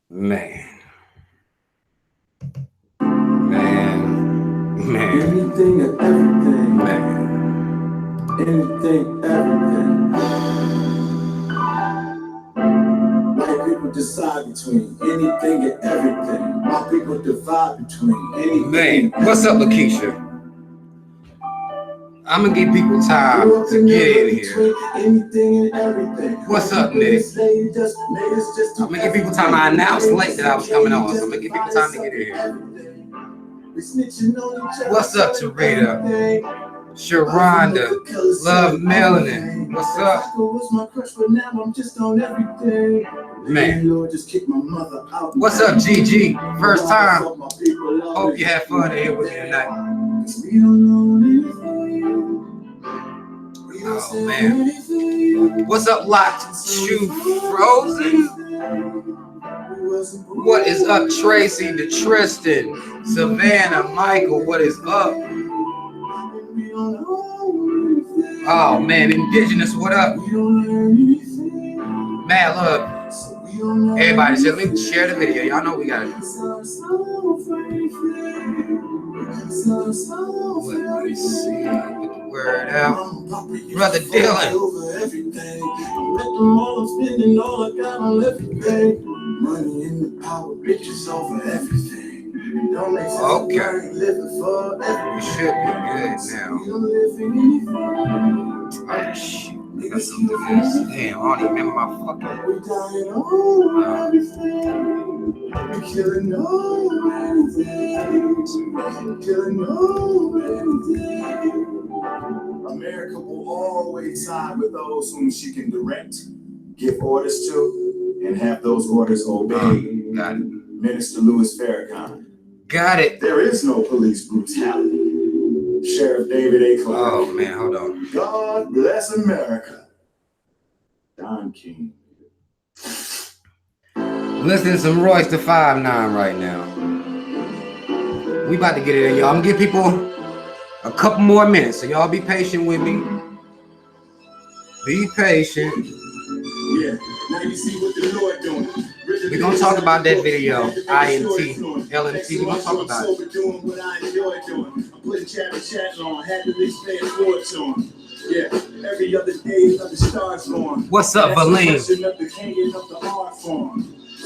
Man. Anything and everything. Man. Anything, everything. White people decide between anything and everything. My people divide between anything. Man, what's up, Lakeisha? I'm gonna give people time to get in here. Anything and everything. What's up, Nick? I'm gonna give people time. I announced late that I was coming on, so I'm gonna give people time to get in here. What's up, Tarita? Sharonda, Love Melanin. What's up? Man. What's up, GG? First time. Hope you had fun here with me tonight. Oh man. What's up, Locked Shoe Frozen? What is up, Tracy, the Tristan, Savannah, Michael? What is up? Oh man, Indigenous, what up? Mad love. Everybody, let me share the video. Y'all know we gotta do. Let me see. Get the word out. Brother Dylan. Money in the power, bitches over everything. Okay. We should be good now. Oh shit. I got something to this. Damn, I don't even remember my fucking. Killing America will always side with those whom she can direct, give orders to, and have those orders obeyed. Got it. Minister Louis Farrakhan. Got it. There is no police brutality. Sheriff David A. Clark. Oh man, hold on. God bless America. Don King. Listening to some Royce the 5'9" right now. We about to get it in, y'all. I'm gonna give people a couple more minutes, so y'all be patient with me. Be patient. Yeah, now you see what the Lord doing. We're gonna talk about that video, INT, LNT. We're gonna talk about it. I'm putting chat on, had to explain sports on. Yeah, every other day, another star's born. What's up, Valine?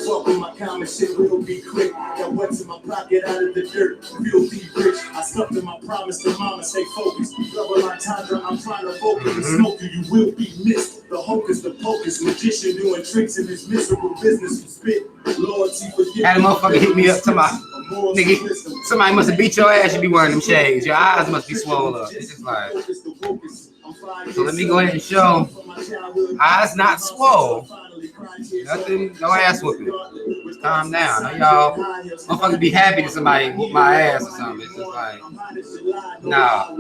Fuck with my common shit, will be quick. Got what's in my pocket out of the dirt. Filthy rich. I stuck to my promise to mama, stay focused. Double entendre, I'm trying to focus and smoke you. You will be missed. The hocus, the pocus, magician doing tricks in this miserable business. You spit loyalty for you. Had a motherfucker hit me up to my nigga. Somebody must have beat your ass. You be wearing them shades. Your eyes must be swollen up. It's just like. So let me go ahead and show. Eyes not swole. Nothing, no ass whooping. Calm down. Now y'all motherfuckers be happy that somebody whoop my ass or something. It's just like, nah.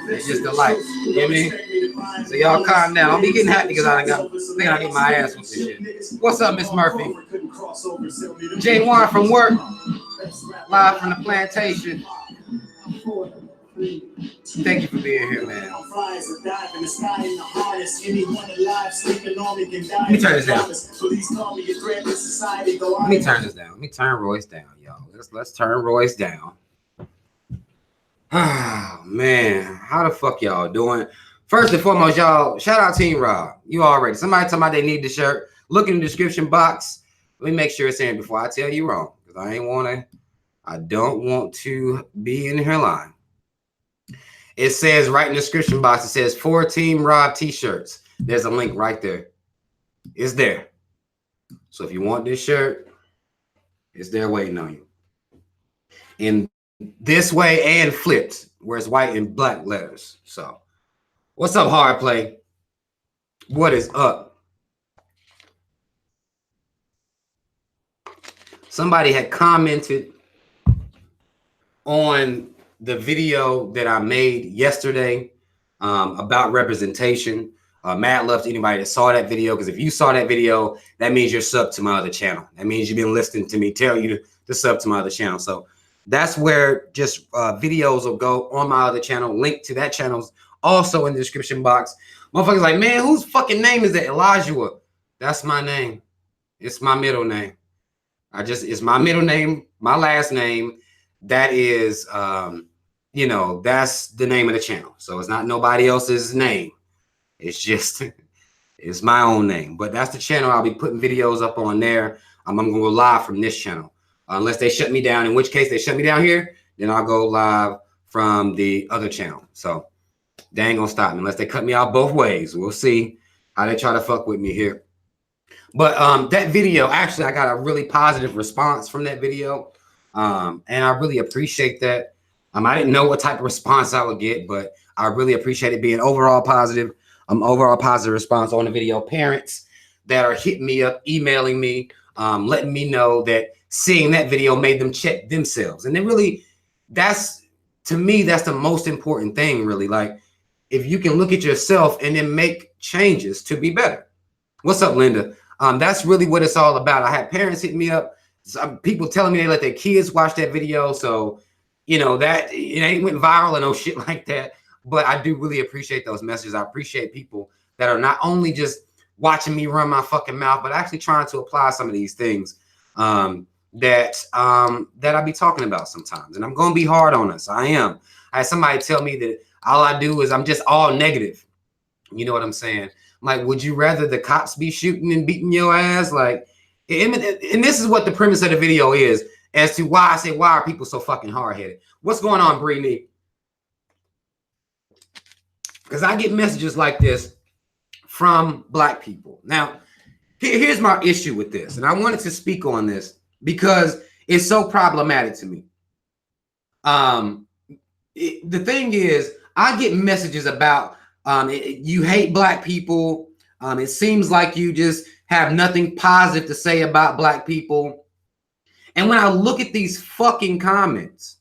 It's just the light. You hear me? So y'all calm down. Don't be getting happy because I think I get my ass whooped and shit. What's up, Miss Murphy? Jay Warren from work. Live from the plantation. Thank you for being here, man. Let me turn this down. Let me turn this down. Let me turn Royce down, y'all. Let's turn Royce down. Oh man, how the fuck y'all doing? First and foremost, y'all, shout out Team Rob. You already. Somebody talking about they need the shirt. Look in the description box. Let me make sure it's in before I tell you wrong. Because I don't want to be in here lying. It says right in the description box, it says 4 Team Rob t-shirts. There's a link right there. It's there. So if you want this shirt, it's there waiting on you. In this way and flipped, where it's white and black letters. So what's up, Hard Play? What is up? Somebody had commented on the video that I made yesterday about representation. Mad love to anybody that saw that video, because if you saw that video, that means you're subbed to my other channel. That means you've been listening to me tell you to sub to my other channel. So that's where just videos will go on my other channel. Link to that channel's also in the description box. Motherfuckers like, man, whose fucking name is that? Elijah. That's my name. It's my middle name. It's my middle name, my last name. That is, you know, that's the name of the channel. So it's not nobody else's name. It's just, it's my own name. But that's the channel. I'll be putting videos up on there. I'm gonna go live from this channel, unless they shut me down. In which case they shut me down here, then I'll go live from the other channel. So they ain't gonna stop me unless they cut me out both ways. We'll see how they try to fuck with me here. But that video, actually, I got a really positive response from that video. And I really appreciate that. I didn't know what type of response I would get, but I really appreciate it being overall positive. Overall positive response on the video. Parents that are hitting me up, emailing me, letting me know that seeing that video made them check themselves. And then really, that's, to me, that's the most important thing, really. Like, if you can look at yourself and then make changes to be better. What's up, Linda? That's really what it's all about. I had parents hitting me up, people telling me they let their kids watch that video. So, you know, that it ain't went viral and no shit like that. But I do really appreciate those messages. I appreciate people that are not only just watching me run my fucking mouth, but actually trying to apply some of these things that I be talking about sometimes. And I'm going to be hard on us. I am. I had somebody tell me that all I do is I'm just all negative. You know what I'm saying? Like, would you rather the cops be shooting and beating your ass? Like, and this is what the premise of the video is as to why I say, why are people so fucking hard-headed? What's going on, Brittany? Because I get messages like this from Black people. Now, here's my issue with this. And I wanted to speak on this because it's so problematic to me. The thing is, I get messages about you hate Black people. It seems like you just have nothing positive to say about Black people. And when I look at these fucking comments,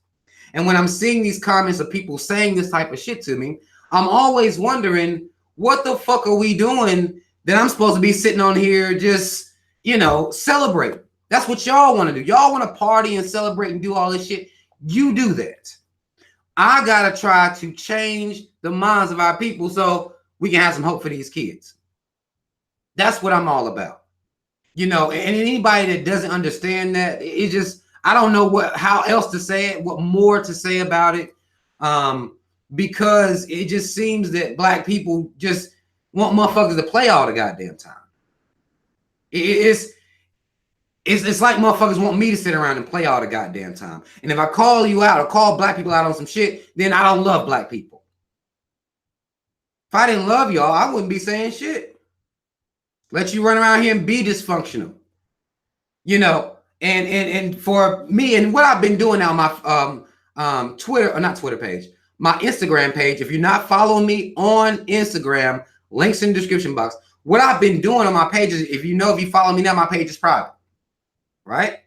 and when I'm seeing these comments of people saying this type of shit to me, I'm always wondering, what the fuck are we doing that I'm supposed to be sitting on here just, you know, celebrating? That's what y'all want to do. Y'all want to party and celebrate and do all this shit. You do that. I got to try to change the minds of our people so we can have some hope for these kids. That's what I'm all about. You know, and anybody that doesn't understand that, it just, I don't know how else to say it, what more to say about it. Because it just seems that Black people just want motherfuckers to play all the goddamn time. It's like motherfuckers want me to sit around and play all the goddamn time. And if I call you out or call Black people out on some shit, then I don't love Black people. If I didn't love y'all, I wouldn't be saying shit. Let you run around here and be dysfunctional. You know, and for me, and what I've been doing now on my Twitter, or not Twitter page, my Instagram page. If you're not following me on Instagram, links in the description box. What I've been doing on my pages, if you follow me now, my page is private, right?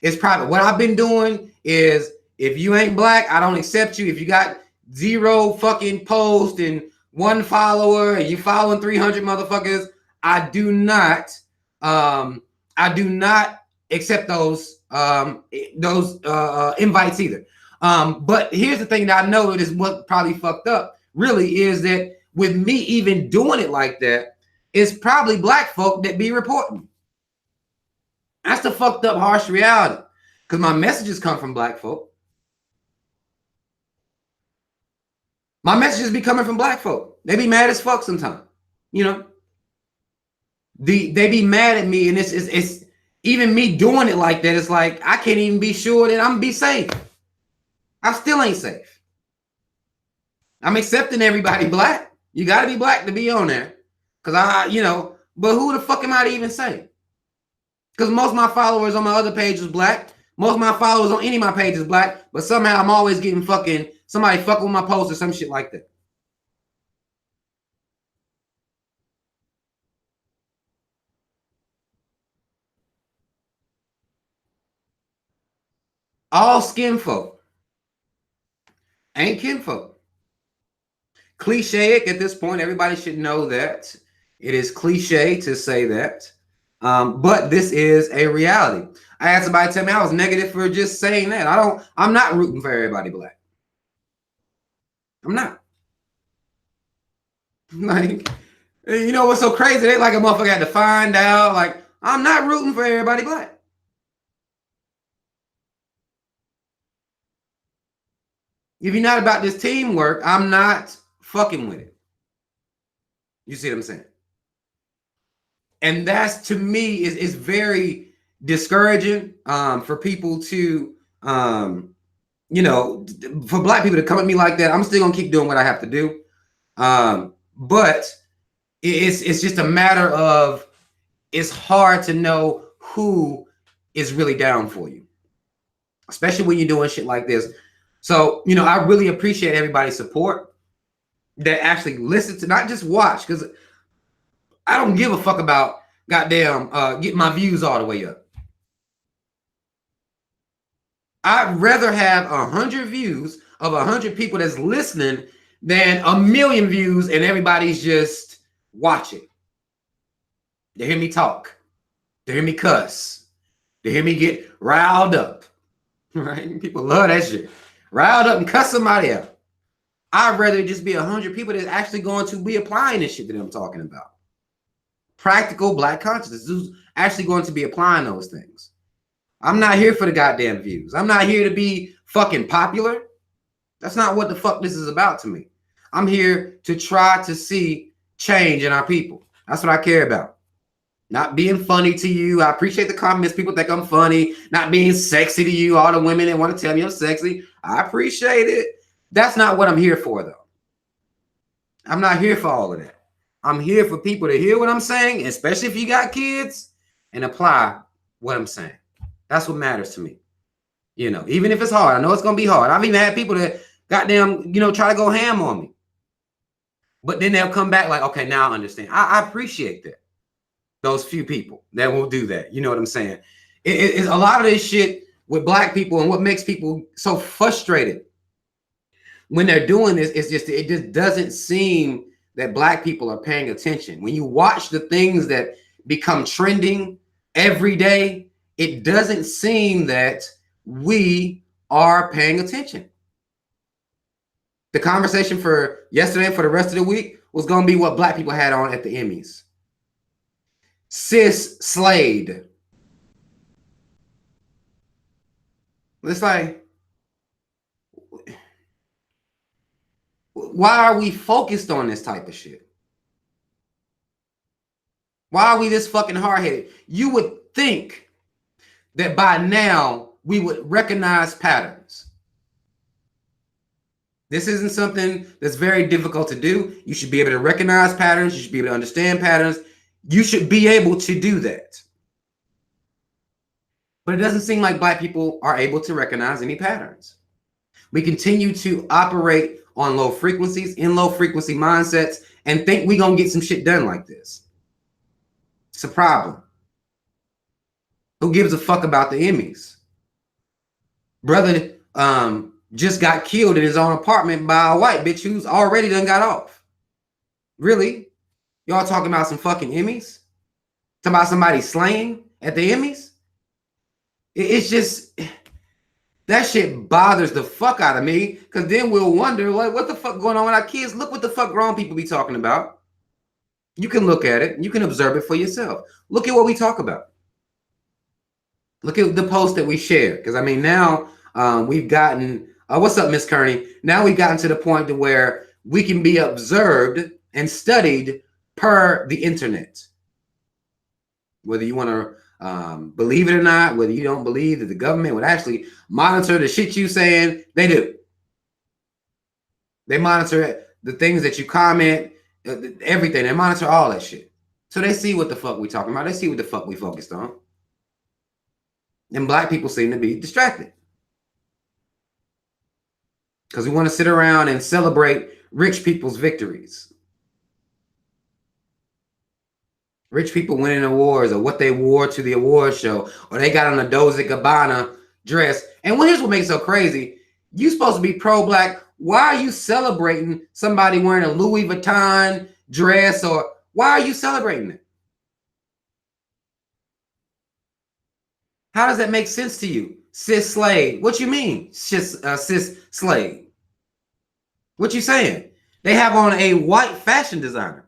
It's private. What I've been doing is, if you ain't Black, I don't accept you. If you got 0 fucking posts and 1 follower and you following 300 motherfuckers, I do not accept those invites either. But here's the thing that I know, it is what probably fucked up really, is that with me even doing it like that, it's probably Black folk that be reporting. That's the fucked up harsh reality, because my messages come from Black folk. My messages be coming from Black folk. They be mad as fuck sometimes. You know, they be mad at me, and it's even me doing it like that. It's like I can't even be sure that I'm gonna be safe. I still ain't safe. I'm accepting everybody Black. You got to be Black to be on there. Because you know, but who the fuck am I to even say? Because most of my followers on my other page is Black. Most of my followers on any of my pages is Black. But somehow I'm always getting somebody fucking with my post or some shit like that. All skin folk ain't kinfolk. Cliche at this point. Everybody should know that. It is cliche to say that. But this is a reality. I had somebody tell me I was negative for just saying that. I'm not rooting for everybody Black. I'm not. Like, you know what's so crazy? They like a motherfucker had to find out. Like, I'm not rooting for everybody black. If you're not about this teamwork, I'm not fucking with it. You see what I'm saying? And that's, to me, is very discouraging for people to, you know, for black people to come at me like that. I'm still gonna keep doing what I have to do. But it's just a matter of, it's hard to know who is really down for you, especially when you're doing shit like this. So, you know, I really appreciate everybody's support that actually listen to, not just watch, because I don't give a fuck about goddamn getting my views all the way up. I'd rather have 100 views of 100 people that's listening than 1,000,000 views and everybody's just watching. They hear me talk. They hear me cuss. They hear me get riled up. Right? People love that shit. Riled up and cuss somebody out. I'd rather just be 100 people that's actually going to be applying this shit that I'm talking about. Practical black consciousness, who's actually going to be applying those things. I'm not here for the goddamn views. I'm not here to be fucking popular. That's not what the fuck this is about to me. I'm here to try to see change in our people. That's what I care about. Not being funny to you. I appreciate the comments. People think I'm funny. Not being sexy to you. All the women that want to tell me I'm sexy. I appreciate it. That's not what I'm here for, though. I'm not here for all of that. I'm here for people to hear what I'm saying, especially if you got kids, and apply what I'm saying. That's what matters to me. You know, even if it's hard. I know it's going to be hard. I've even had people that goddamn, you know, try to go ham on me. But then they'll come back like, okay, now I understand. I appreciate that. Those few people that will do that. You know what I'm saying? It's a lot of this shit with black people, and what makes people so frustrated when they're doing this is just, it just doesn't seem that black people are paying attention. When you watch the things that become trending every day, it doesn't seem that we are paying attention. The conversation for yesterday and for the rest of the week was going to be what black people had on at the Emmys. Sis slayed. It's like, why are we focused on this type of shit? Why are we this fucking hard-headed? You would think that by now we would recognize patterns. This isn't something that's very difficult to do. You should be able to recognize patterns. You should be able to understand patterns. You should be able to do that. But it doesn't seem like black people are able to recognize any patterns. We continue to operate on low frequencies, in low frequency mindsets, and think we're going to get some shit done like this. It's a problem. Who gives a fuck about the Emmys? Brother just got killed in his own apartment by a white bitch who's already done got off. Really? Y'all talking about some fucking Emmys? Talking about somebody slaying at the Emmys? It's just, that shit bothers the fuck out of me, because then we'll wonder, like, what the fuck going on with our kids? Look what the fuck grown people be talking about. You can look at it. You can observe it for yourself. Look at what we talk about. Look at the post that we share. Because, I mean, now we've gotten, what's up, Miss Kearney? Now we've gotten to the point to where we can be observed and studied per the internet. Whether you want to believe it or not, whether you don't believe that the government would actually monitor the shit you saying, they do. They monitor the things that you comment, everything. They monitor all that shit. So they see what the fuck we talking about. They see what the fuck we focused on. And black people seem to be distracted. Because we want to sit around and celebrate rich people's victories. Rich people winning awards, or what they wore to the award show, or they got on a Dolce & Gabbana dress. And here's what makes it so crazy. You supposed to be pro-black. Why are you celebrating somebody wearing a Louis Vuitton dress? Or why are you celebrating it? How does that make sense to you? Sis Slade. What you mean, sis Slade? What you saying? They have on a white fashion designer.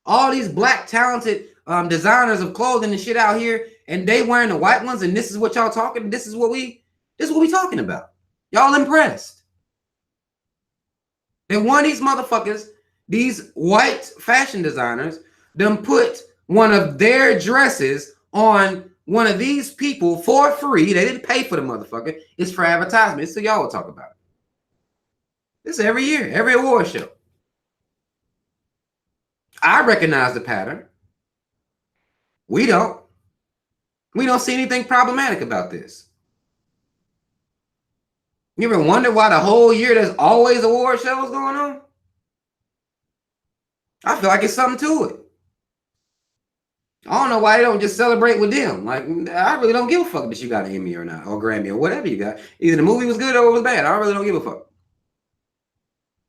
all these black talented designers of clothing and shit out here, and they wearing the white ones, and this is what y'all talking. This is what we talking about. Y'all impressed? They want these motherfuckers, these white fashion designers, them put one of their dresses on one of these people for free. They didn't pay for the motherfucker. It's for advertisement. So y'all will talk about it. This is every year, every award show. I recognize the pattern. We don't. We don't see anything problematic about this. You ever wonder why the whole year there's always award shows going on? I feel like it's something to it. I don't know why they don't just celebrate with them. Like, I really don't give a fuck that you got an Emmy or not, or Grammy, or whatever you got. Either the movie was good or it was bad. I really don't give a fuck.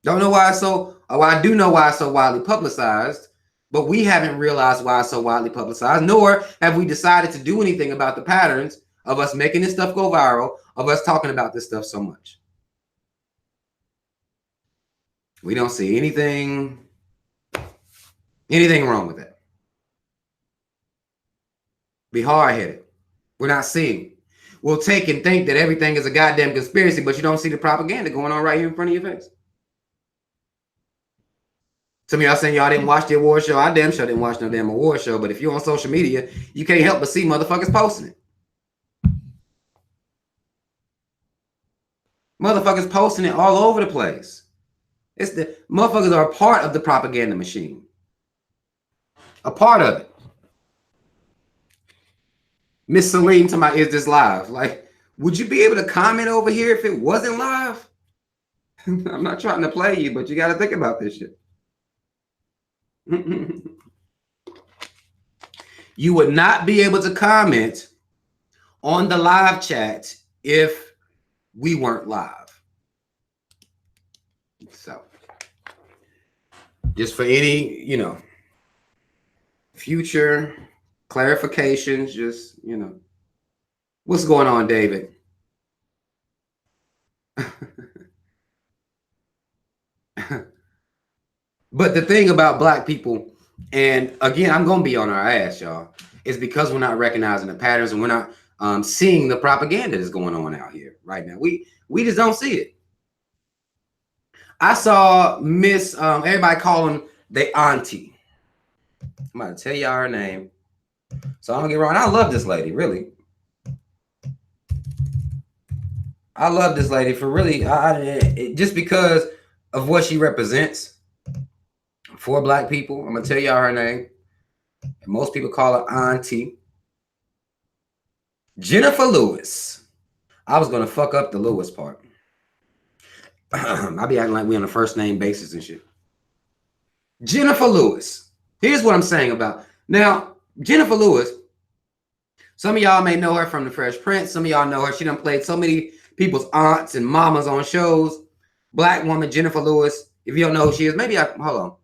Don't know why it's so, well, I do know why it's so widely publicized, but we haven't realized why it's so widely publicized, nor have we decided to do anything about the patterns of us making this stuff go viral, of us talking about this stuff so much. We don't see anything wrong with that. Be hard-headed. We're not seeing. We'll take and think that everything is a goddamn conspiracy, but you don't see the propaganda going on right here in front of your face. Some of y'all saying y'all didn't watch the award show. I damn sure didn't watch no damn award show, but if you're on social media, you can't help but see motherfuckers posting it. Motherfuckers posting it all over the place. It's the motherfuckers are a part of the propaganda machine. A part of it. Miss Celine to my is this live? Like, would you be able to comment over here if it wasn't live? I'm not trying to play you, but you got to think about this shit. You would not be able to comment on the live chat if we weren't live. So, just for any, future clarifications, just, what's going on, David? But the thing about black people, and again, I'm going to be on our ass, y'all, is because we're not recognizing the patterns and we're not seeing the propaganda that's going on out here right now. We just don't see it. I saw Miss, everybody calling the auntie. I'm about to tell y'all her name. So I don't get wrong. I love this lady, really. I love this lady for really, just because of what she represents for black people. I'm going to tell y'all her name. And most people call her auntie. Jennifer Lewis. I was going to fuck up the Lewis part. I'll be acting like we on a first name basis and shit. Jennifer Lewis. Here's what I'm saying about. Now, Jennifer Lewis, some of y'all may know her from The Fresh Prince. Some of y'all know her. She done played so many people's aunts and mamas on shows. Black woman, Jennifer Lewis. If you don't know who she is, maybe hold on.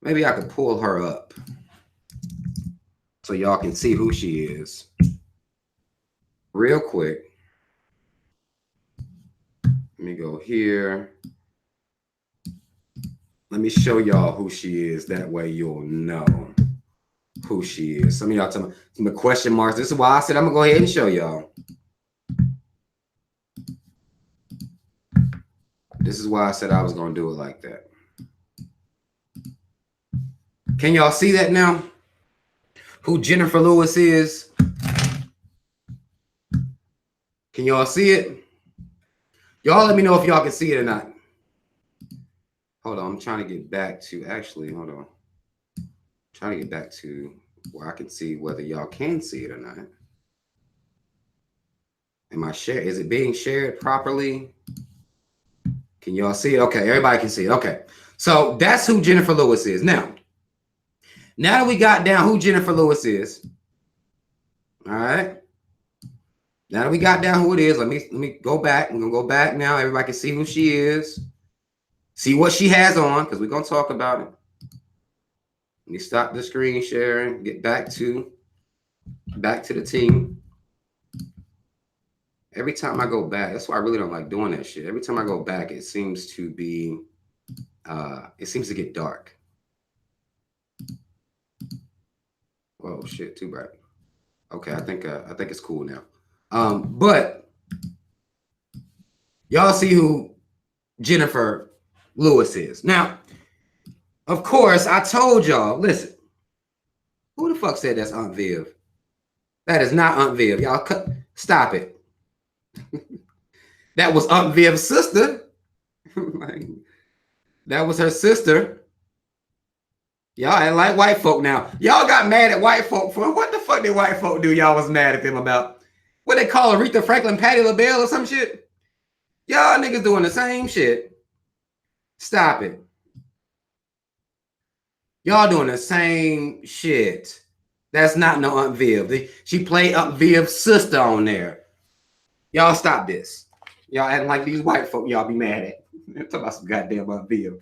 Maybe I could pull her up so y'all can see who she is real quick. Let me go here. Let me show y'all who she is. That way you'll know who she is. Some of y'all tell me some question marks. This is why I said I'm going to go ahead and show y'all. This is why I said I was going to do it like that. Can y'all see that now? Who Jennifer Lewis is? Can y'all see it? Y'all let me know if y'all can see it or not. Hold on, I'm trying to get back to, actually, hold on. I'm trying to get back to where I can see whether y'all can see it or not. Am I share? Is it being shared properly? Can y'all see it? Okay, everybody can see it. Okay, so that's who Jennifer Lewis is. Now that we got down who Jennifer Lewis is, all right. Now that we got down who it is, let me go back. I'm gonna go back now. Everybody can see who she is, see what she has on, because we're gonna talk about it. Let me stop the screen sharing. Get back to the team. Every time I go back, that's why I really don't like doing that shit. Every time I go back, it seems to be, it seems to get dark. Oh shit, too bright. Okay, I think it's cool now. But y'all see who Jennifer Lewis is. Now, of course, I told y'all, listen, who the fuck said that's Aunt Viv? That is not Aunt Viv. Y'all stop it. That was Aunt Viv's sister. That was her sister. Y'all ain't like white folk now. Y'all got mad at white folk for what the fuck did white folk do? Y'all was mad at them about what they call Aretha Franklin, Patti LaBelle or some shit. Y'all niggas doing the same shit. Stop it. Y'all doing the same shit. That's not no Aunt Viv. She played Aunt Viv's sister on there. Y'all stop this. Y'all acting like these white folk y'all be mad at. Talk about some goddamn Aunt Viv.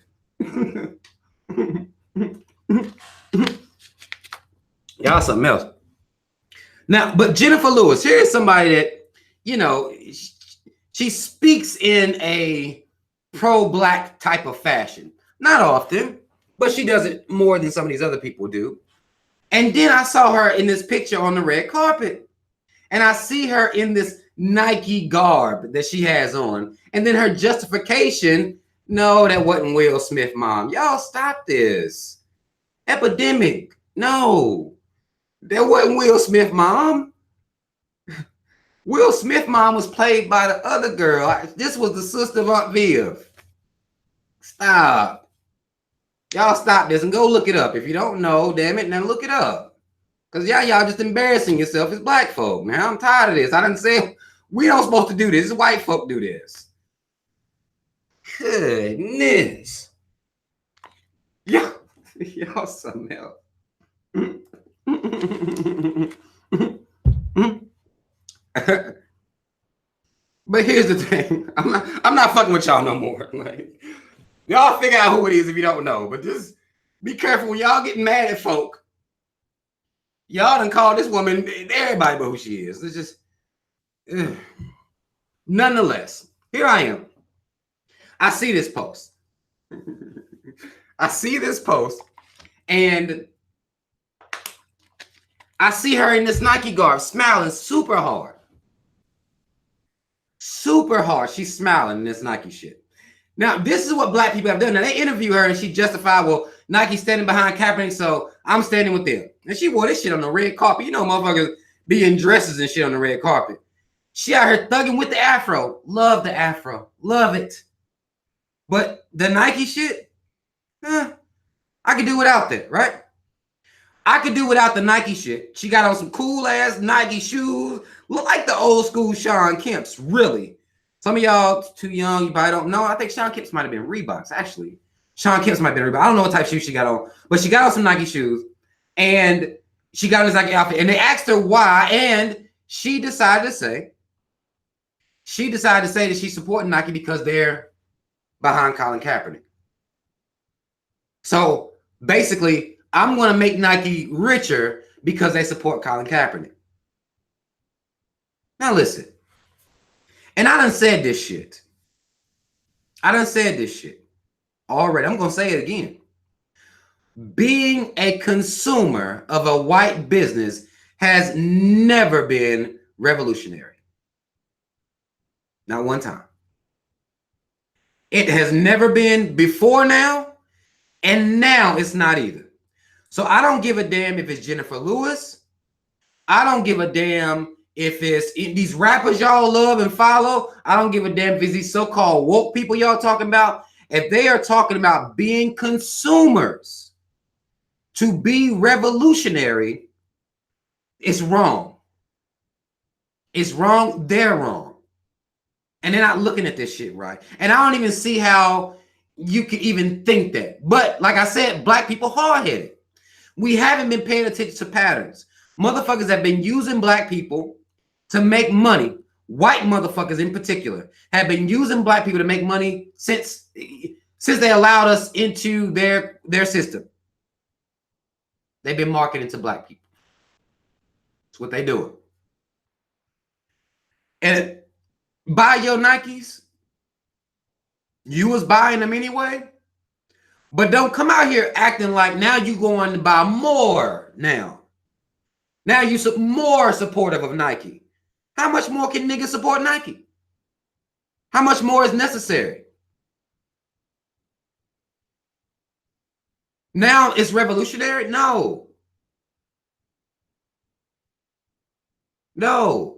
Y'all something else. Now, but Jennifer Lewis, here's somebody that, you know, she speaks in a pro-black type of fashion. Not often, but she does it more than some of these other people do. And then I saw her in this picture on the red carpet. And I see her in this Nike garb that she has on. And then her justification, no, that wasn't Will Smith, mom. Y'all stop this. Epidemic. No, that wasn't Will Smith, mom. Will Smith, mom was played by the other girl. This was the sister of Aunt Viv. Stop. Y'all stop this and go look it up. If you don't know, damn it, now look it up. Because y'all just embarrassing yourself as black folk, man. I'm tired of this. I didn't say we don't supposed to do this. White folk do this. Goodness. Y'all something else. But here's the thing. I'm not fucking with y'all no more. Like, y'all figure out who it is if you don't know. But just be careful when y'all getting mad at folk. Y'all done call this woman everybody but who she is. It's just nonetheless, here I am. I see this post. And I see her in this Nike garb smiling super hard. Super hard. She's smiling in this Nike shit. Now, this is what black people have done. Now, they interview her and she justified, well, Nike standing behind Kaepernick, so I'm standing with them. And she wore this shit on the red carpet. You know, motherfuckers be in dresses and shit on the red carpet. She out here thugging with the afro. Love the afro. Love it. But the Nike shit, I could do without that, right? I could do without the Nike shit. She got on some cool ass Nike shoes. Look like the old school Shawn Kemp's, really. Some of y'all too young, you probably don't know. I think Shawn Kemp's might have been Reeboks, actually. Shawn Kemp's might have been Reebok. I don't know what type of shoes she got on, but she got on some Nike shoes and she got on this Nike outfit. And they asked her why, and she decided to say that she's supporting Nike because they're behind Colin Kaepernick. So basically, I'm going to make Nike richer because they support Colin Kaepernick. Now listen, and I done said this shit. Already. I'm going to say it again. Being a consumer of a white business has never been revolutionary. Not one time. It has never been before now, and now it's not either. So I don't give a damn if it's Jennifer Lewis. I don't give a damn if it's these rappers y'all love and follow. I don't give a damn if it's these so-called woke people y'all talking about. If they are talking about being consumers to be revolutionary, it's wrong. It's wrong. They're wrong. And they're not looking at this shit right. And I don't even see how you could even think that. But like I said, black people hard-headed. We haven't been paying attention to patterns. Motherfuckers have been using black people to make money. White motherfuckers in particular have been using black people to make money since they allowed us into their system. They've been marketing to black people. That's what they doing. And buy your Nikes. You was buying them anyway. But don't come out here acting like now you going to buy more now. Now you more supportive of Nike. How much more can niggas support Nike? How much more is necessary? Now it's revolutionary? No. No.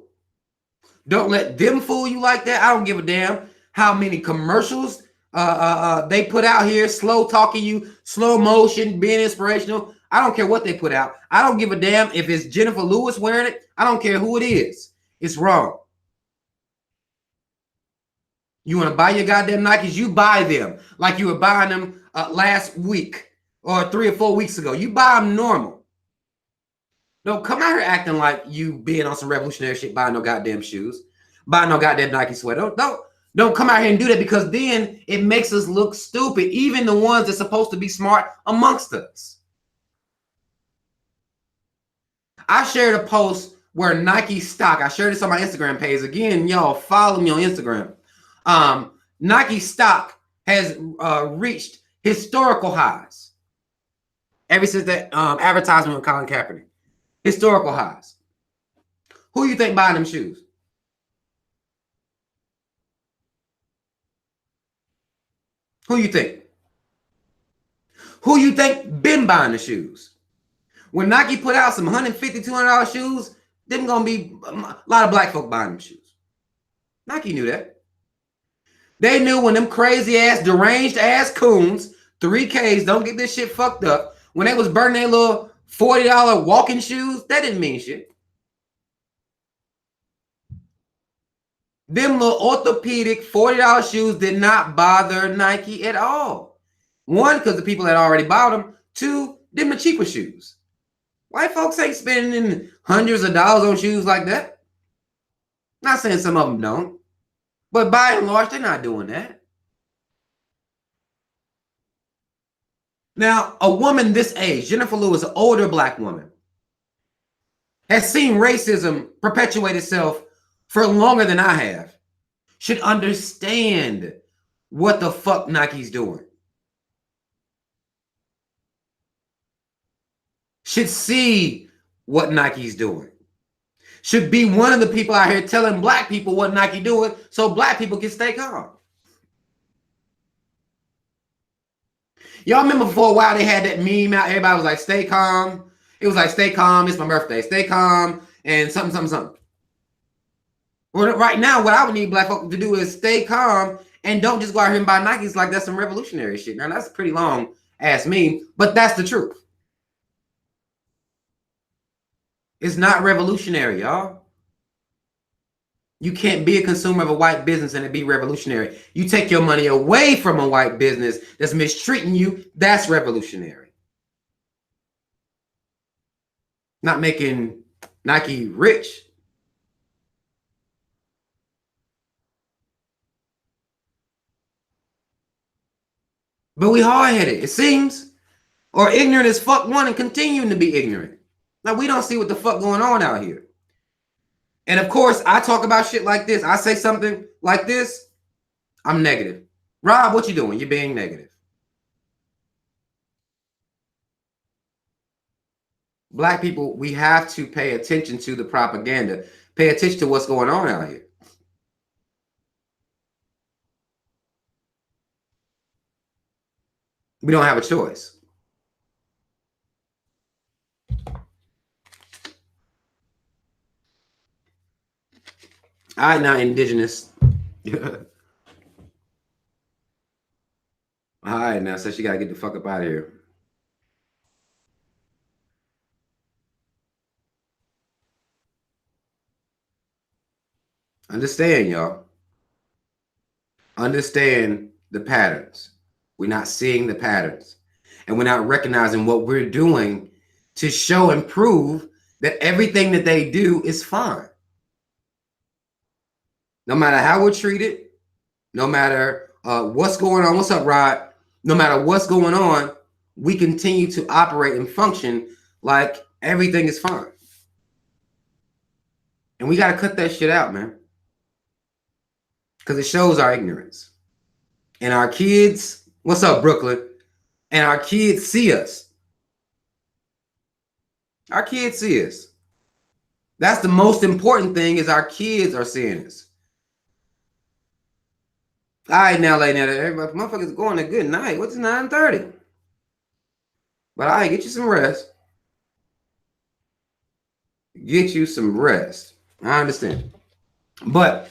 Don't let them fool you like that. I don't give a damn how many commercials they put out here, slow talking you, slow motion, being inspirational. I don't care what they put out. I don't give a damn if it's Jennifer Lewis wearing it. I don't care who it is. It's wrong. You want to buy your goddamn Nikes? You buy them like you were buying them last week or 3 or 4 weeks ago. You buy them normal. Don't come out here acting like you being on some revolutionary shit, buying no goddamn shoes, buying no goddamn Nike sweater. Don't come out here and do that, because then it makes us look stupid, even the ones that's supposed to be smart amongst us. I shared a post where Nike stock, I shared this on my Instagram page. Again, y'all follow me on Instagram. Nike stock has reached historical highs ever since that advertisement with Colin Kaepernick. Historical highs. Who you think buying them shoes? Who you think? Who you think been buying the shoes? When Nike put out some $150, $200 shoes, them gonna be a lot of black folk buying them shoes. Nike knew that. They knew when them crazy ass, deranged ass coons, 3Ks, don't get this shit fucked up, when they was burning their little $40 walking shoes, that didn't mean shit. Them little orthopedic $40 shoes did not bother Nike at all. One, because the people had already bought them. Two, them the cheaper shoes. White folks ain't spending hundreds of dollars on shoes like that. Not saying some of them don't, but by and large, they're not doing that. Now, a woman this age, Jennifer Lewis, an older black woman, has seen racism perpetuate itself for longer than I have, should understand what the fuck Nike's doing. Should see what Nike's doing. Should be one of the people out here telling black people what Nike doing so black people can stay calm. Y'all remember for a while they had that meme out, everybody was like, stay calm. It was like, stay calm, it's my birthday. Stay calm and something, something, something. Well, right now, what I would need black folk to do is stay calm and don't just go out here and buy Nikes like that's some revolutionary shit. Now, that's a pretty long ass meme, but that's the truth. It's not revolutionary, y'all. You can't be a consumer of a white business and it be revolutionary. You take your money away from a white business that's mistreating you, that's revolutionary. Not making Nike rich. But we hard-headed, it seems, or ignorant as fuck one and continuing to be ignorant. Now, we don't see what the fuck going on out here. And of course, I talk about shit like this. I say something like this, I'm negative. Rob, what you doing? You're being negative. Black people, we have to pay attention to the propaganda. Pay attention to what's going on out here. We don't have a choice. All right, now, indigenous. All right, now, so she got to get the fuck up out of here. Understand, y'all. Understand the patterns. We're not seeing the patterns. And we're not recognizing what we're doing to show and prove that everything that they do is fine. No matter how we're treated, no matter what's going on. What's up, Rod? No matter what's going on, we continue to operate and function like everything is fine. And we got to cut that shit out, man. Because it shows our ignorance. And our kids, what's up, Brooklyn? And our kids see us. Our kids see us. That's the most important thing, is our kids are seeing this. All right, now, lady, everybody, motherfuckers going to good night. What's 9:30? But all right, get you some rest. Get you some rest. I understand. But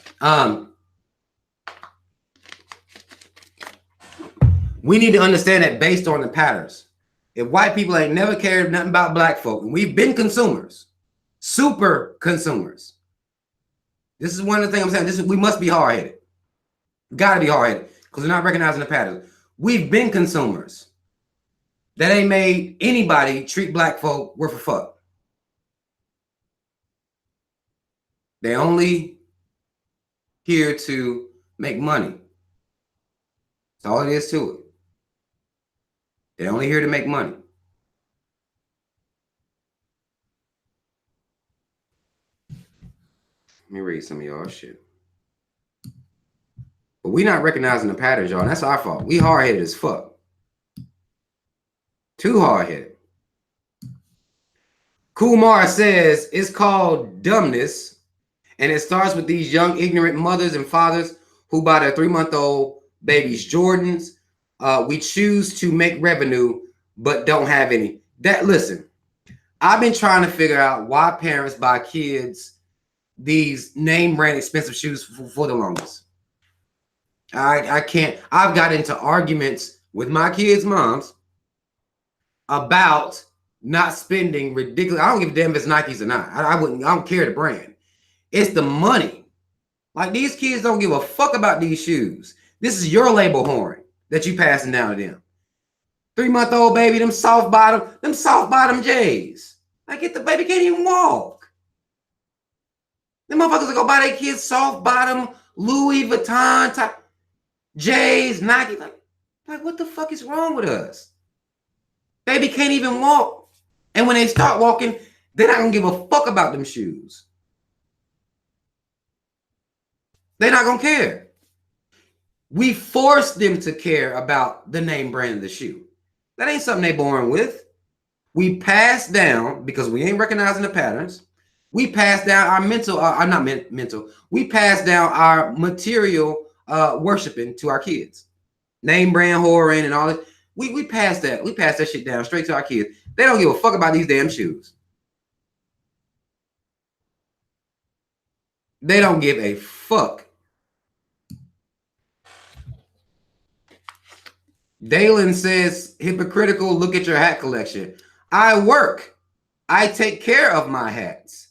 we need to understand that based on the patterns. If white people ain't never cared nothing about black folk, and we've been consumers, super consumers. This is one of the things I'm saying. We must be hard-headed. Gotta be hard-headed, because we're not recognizing the patterns. We've been consumers. That ain't made anybody treat black folk worth a fuck. They only here to make money. That's all it is to it. They're only here to make money. Let me read some of y'all shit. But we not recognizing the patterns, y'all. And that's our fault. We hard-headed as fuck. Too hard-headed. Kumar says it's called dumbness, and it starts with these young, ignorant mothers and fathers who buy their 3-month-old babies Jordans. We choose to make revenue, but don't have any. Listen, I've been trying to figure out why parents buy kids these name brand expensive shoes for the longest. I can't. I've got into arguments with my kids' moms about not spending ridiculous. I don't give a damn if it's Nikes or not. I don't care the brand. It's the money. Like, these kids don't give a fuck about these shoes. This is your label horn that you passing down to them. 3-month-old baby, them soft bottom J's. Like, the baby can't even walk. Them motherfuckers will go buy their kids soft bottom Louis Vuitton type J's, Nike. Like, what the fuck is wrong with us? Baby can't even walk. And when they start walking, they're not gonna give a fuck about them shoes. They're not gonna care. We force them to care about the name brand of the shoe. That ain't something they born with. We pass down, because we ain't recognizing the patterns. We pass down our mental, we pass down our material worshiping to our kids. Name brand whoring and all this. We pass that. We pass that shit down straight to our kids. They don't give a fuck about these damn shoes. They don't give a fuck. Dalen says, hypocritical, look at your hat collection. I work. I take care of my hats.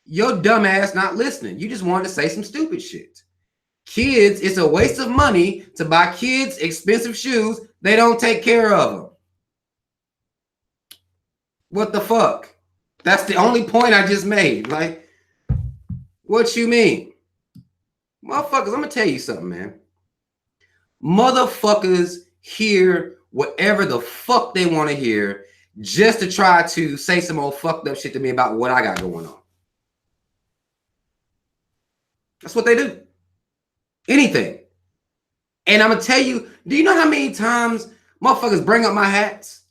Your dumb ass not listening. You just wanted to say some stupid shit. Kids, it's a waste of money to buy kids expensive shoes. They don't take care of them. What the fuck? That's the only point I just made. Like, what you mean? Motherfuckers, I'm gonna tell you something, man. Motherfuckers hear whatever the fuck they want to hear just to try to say some old fucked up shit to me about what I got going on. That's what they do. Anything. And I'm gonna tell you, do you know how many times motherfuckers bring up my hats?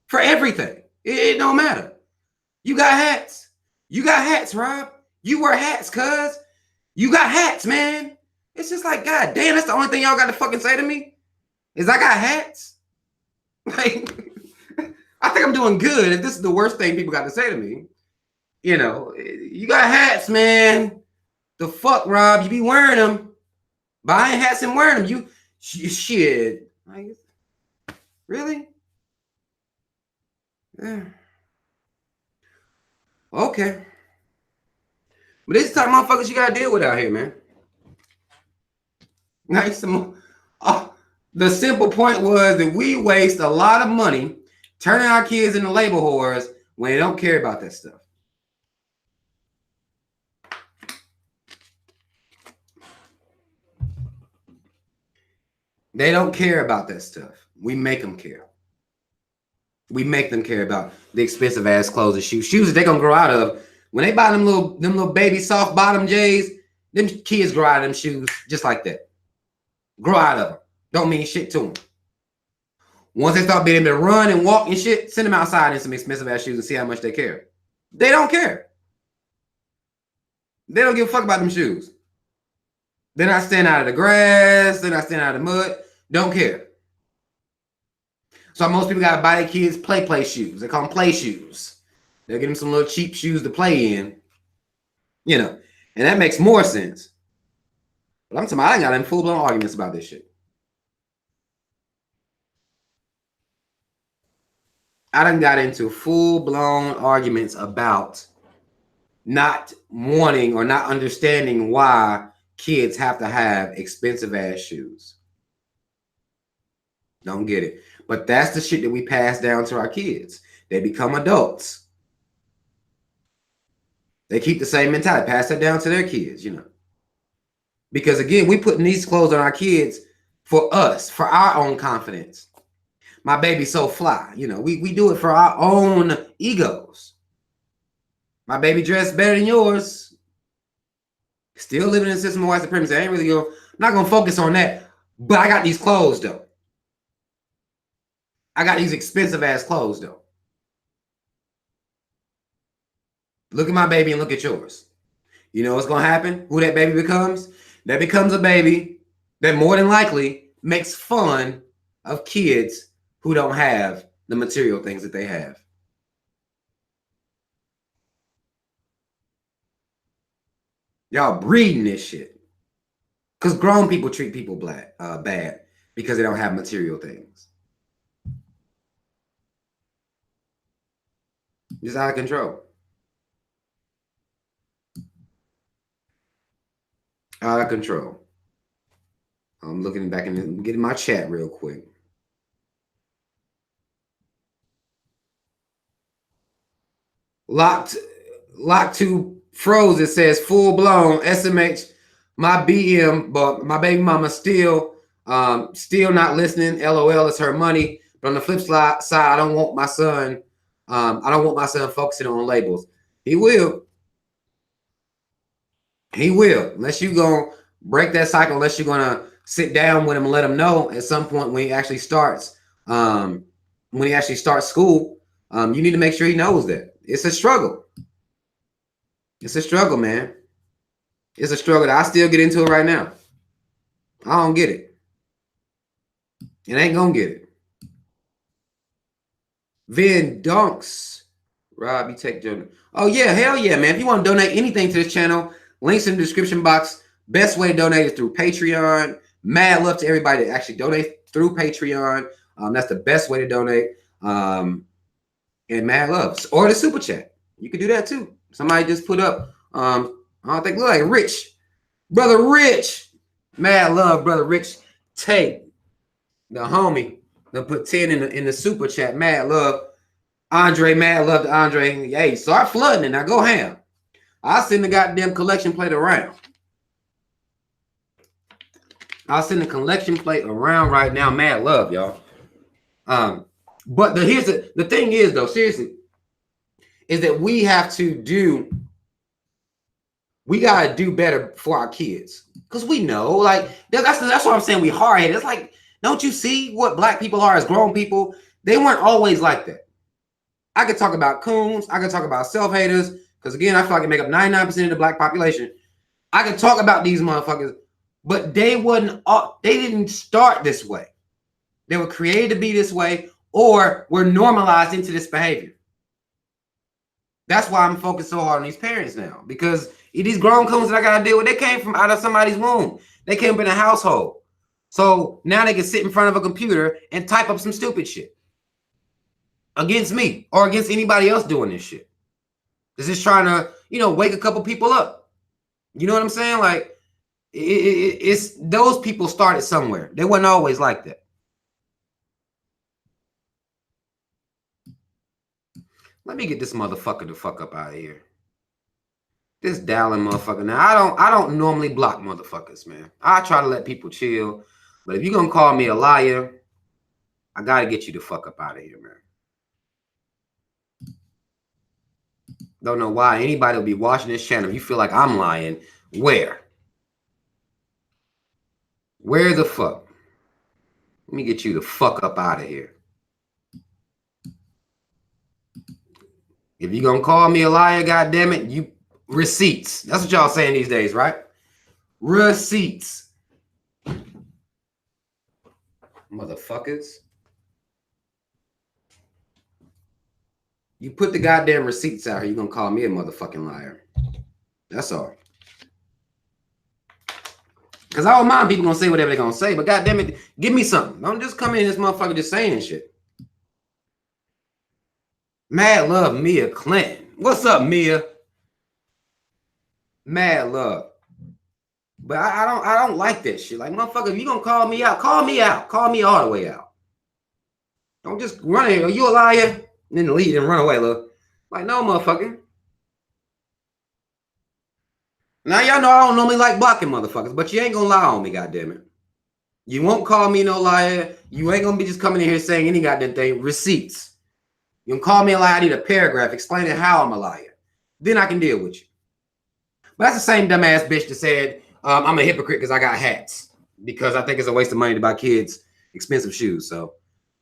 For everything. It don't matter. You got hats. You got hats, Rob. You wear hats, cuz. You got hats, man. It's just like, God damn, that's the only thing y'all got to fucking say to me? Is I got hats? Like, I think I'm doing good if this is the worst thing people got to say to me. You know, you got hats, man. The fuck, Rob? You be wearing them. Buying hats and wearing them. You shit. Like, really? Yeah. Okay. But this is the type of motherfuckers you gotta deal with out here, man. Nice. The simple point was that we waste a lot of money turning our kids into label whores when they don't care about that stuff. They don't care about that stuff. We make them care. We make them care about the expensive ass clothes and shoes that they're gonna grow out of. When they buy them little baby soft bottom J's, them kids grow out of them shoes just like that. Grow out of them. Don't mean shit to them. Once they start being able to run and walk and shit, send them outside in some expensive ass shoes and see how much they care. They don't care. They don't give a fuck about them shoes. They're not staying out of the grass. They're not staying out of the mud. Don't care. So most people gotta buy their kids play shoes. They call them play shoes. They'll get them some little cheap shoes to play in. You know, and that makes more sense. But I'm talking about, I got in full-blown arguments about this shit. I done got into full-blown arguments about not wanting or not understanding why kids have to have expensive ass shoes. Don't get it. But that's the shit that we pass down to our kids. They become adults. They keep the same mentality, pass that down to their kids, you know. Because again, we putting these clothes on our kids for us, for our own confidence. My baby's so fly, you know, we do it for our own egos. My baby dressed better than yours. Still living in a system of white supremacy. I ain't really I'm not gonna focus on that. But I got these clothes though. I got these expensive ass clothes though. Look at my baby and look at yours. You know what's gonna happen? Who that baby becomes? That becomes a baby that more than likely makes fun of kids who don't have the material things that they have. Y'all breeding this shit. Because grown people treat people bad because they don't have material things. It's out of control. Out of control. I'm looking back and getting my chat real quick. Locked to froze. It says full blown SMH. My BM, but my baby mama still not listening. LOL, it's her money. But on the flip side, I don't want my son. I don't want my son focusing on labels. He will. He will. Unless you gonna break that cycle. Unless you're gonna sit down with him and let him know at some point when he actually starts. When he actually starts school, you need to make sure he knows that it's a struggle. It's a struggle, man. It's a struggle that I still get into it right now. I don't get it. It ain't gonna get it. Vin Dunks. Rob, you take donate. Oh yeah, hell yeah, man. If you want to donate anything to this channel, links in the description box. Best way to donate is through Patreon. Mad love to everybody that actually donates through Patreon. That's the best way to donate. And mad love. Or the super chat. You can do that too. Somebody just put up. I don't think look like Rich. Brother Rich. Mad love, brother Rich. Take the homie. They'll put 10 in the super chat. Mad love. Andre, mad love to Andre. Hey, start flooding it. Now go ham. I'll send the goddamn collection plate around. I'll send the collection plate around right now. Mad love, y'all. But here's the thing is though, seriously, is that we gotta do better for our kids. Because we know, like, that's what I'm saying. We hard-headed. It's like, don't you see what black people are as grown people? They weren't always like that. I could talk about coons. I could talk about self-haters. Because again, I feel like I make up 99% of the black population. I can talk about these motherfuckers, but they didn't start this way. They were created to be this way or were normalized into this behavior. That's why I'm focused so hard on these parents now. Because these grown coons that I got to deal with, they came from out of somebody's womb. They came up in a household. So now they can sit in front of a computer and type up some stupid shit against me or against anybody else doing this shit. This is trying to, wake a couple people up. You know what I'm saying? Like, it's those people started somewhere. They weren't always like that. Let me get this motherfucker the fuck up out of here. This Dallin motherfucker. Now, I don't normally block motherfuckers, man. I try to let people chill. But if you're going to call me a liar, I got to get you the fuck up out of here, man. Don't know why anybody will be watching this channel. If you feel like I'm lying, where? Where the fuck? Let me get you the fuck up out of here. If you're going to call me a liar, goddammit, Receipts. That's what y'all saying these days, right? Receipts. Motherfuckers. You put the goddamn receipts out here, you're gonna call me a motherfucking liar. That's all. Because I don't mind people gonna say whatever they're gonna say, but goddamn it, give me something. Don't just come in this motherfucker just saying shit. Mad love, Mia Clinton. What's up, Mia? Mad love. But I don't like that shit. Like, motherfucker, if you gonna call me out, call me out. Call me all the way out. Don't just run in. Are you a liar? And then leave and run away, look. Like, no, motherfucker. Now, y'all know I don't normally like blocking motherfuckers, but you ain't gonna lie on me, goddammit. You won't call me no liar. You ain't gonna be just coming in here saying any goddamn thing. Receipts. You can call me a liar. I need a paragraph explaining how I'm a liar. Then I can deal with you. But that's the same dumbass bitch that said, I'm a hypocrite because I got hats. Because I think it's a waste of money to buy kids expensive shoes. So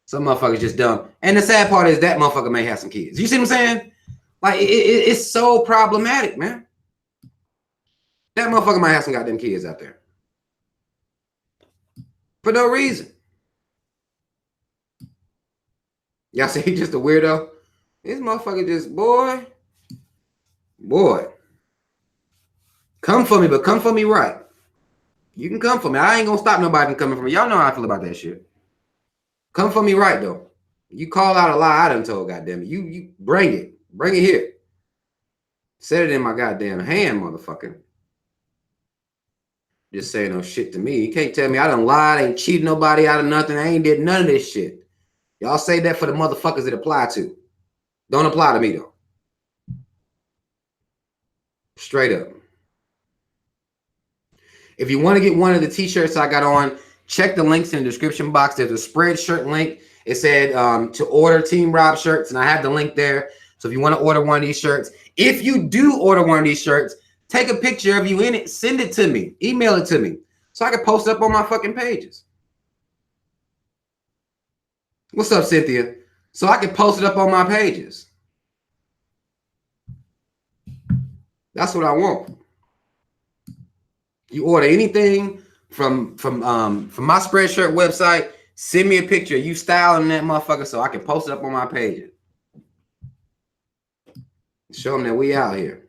some motherfuckers just dumb. And the sad part is that motherfucker may have some kids. You see what I'm saying? Like, it's so problematic, man. That motherfucker might have some goddamn kids out there. For no reason. Y'all say he's just a weirdo? This motherfucker just, boy. Come for me, but come for me right. You can come for me. I ain't gonna stop nobody from coming for me. Y'all know how I feel about that shit. Come for me right, though. You call out a lie I done told, goddamn it. You bring it. Bring it here. Set it in my goddamn hand, motherfucker. Just saying no shit to me. You can't tell me I done lied, ain't cheated nobody out of nothing. I ain't did none of this shit. Y'all say that for the motherfuckers it apply to. Don't apply to me, though. Straight up. If you want to get one of the t-shirts I got on, check the links in the description box. There's a spread shirt link. It said to order Team Rob shirts, and I have the link there. So if you want to order one of these shirts, if you do order one of these shirts, take a picture of you in it, send it to me, email it to me, so I can post it up on my fucking pages. What's up, Cynthia? So I can post it up on my pages. That's what I want. You order anything from my Spreadshirt website, send me a picture of you styling that motherfucker so I can post it up on my pages. Show them that we out here.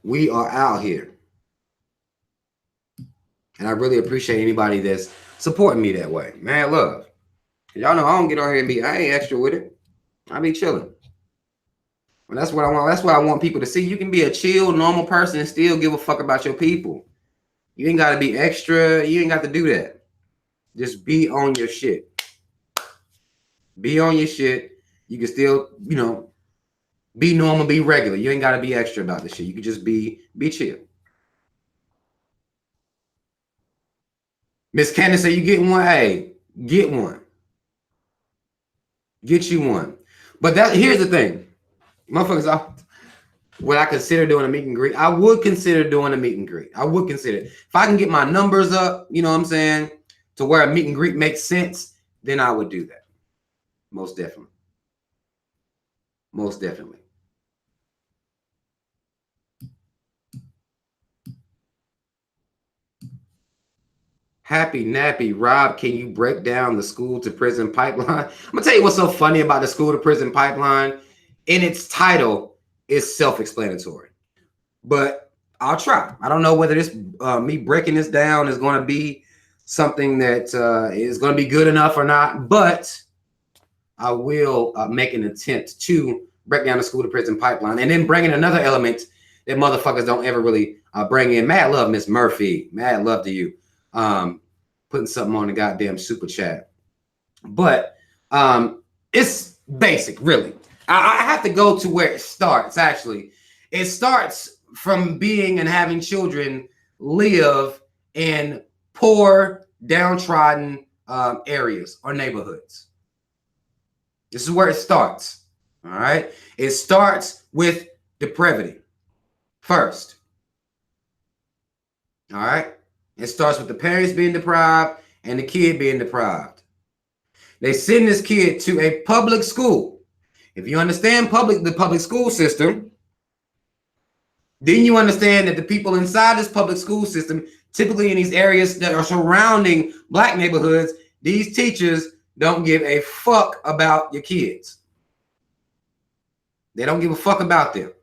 We are out here. And I really appreciate anybody that's supporting me that way. Man, love. Y'all know I don't get on here and I ain't extra with it. I be chilling. And that's what I want. That's what I want people to see. You can be a chill, normal person and still give a fuck about your people. You ain't got to be extra. You ain't got to do that. Just be on your shit. Be on your shit. You can still, be normal, be regular. You ain't got to be extra about this shit. You can just be chill. Miss Candace said, you getting one? Hey, get one. Get you one. But here's the thing. Motherfuckers, would I consider doing a meet and greet? I would consider doing a meet and greet. I would consider it. If I can get my numbers up, you know what I'm saying, to where a meet and greet makes sense, then I would do that. Most definitely. Most definitely. Happy Nappy, Rob, can you break down the school to prison pipeline? I'm gonna tell you what's so funny about the school to prison pipeline. In its title, is self-explanatory, but I'll try. I don't know whether this me breaking this down is going to be something that is going to be good enough or not, but I will make an attempt to break down the school to prison pipeline and then bring in another element that motherfuckers don't ever really bring in. Mad love, Miss Murphy. Mad love to you. Putting something on the goddamn super chat. But it's basic, really. I have to go to where it starts, actually. It starts from being and having children live in poor, downtrodden areas or neighborhoods. This is where it starts, all right? It starts with depravity first, all right? It starts with the parents being deprived and the kid being deprived. They send this kid to a public school. If you understand the public school system, then you understand that the people inside this public school system, typically in these areas that are surrounding black neighborhoods, these teachers don't give a fuck about your kids. They don't give a fuck about them.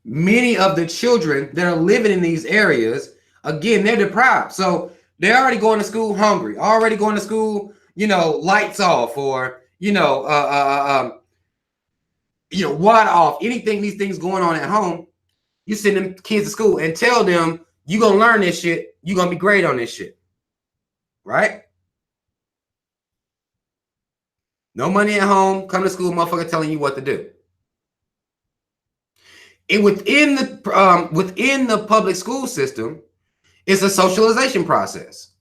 Many of the children that are living in these areas, again, they're deprived. So they're already going to school hungry, already going to school, lights off, or, water off, anything, these things going on at home. You send them kids to school and tell them, you're going to learn this shit. You're going to be great on this shit. Right? No money at home. Come to school, motherfucker telling you what to do. And within the public school system, it's a socialization process.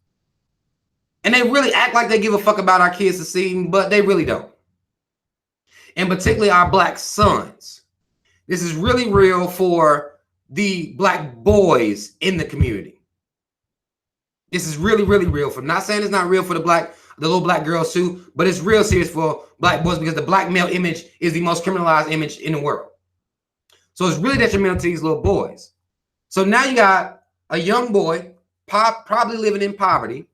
And they really act like they give a fuck about our kids succeeding, but they really don't. And particularly our black sons. This is really real for the black boys in the community. This is really, really real. I'm not saying it's not real for the little black girls too, but it's real serious for black boys because the black male image is the most criminalized image in the world. So it's really detrimental to these little boys. So now you got a young boy, probably living in poverty.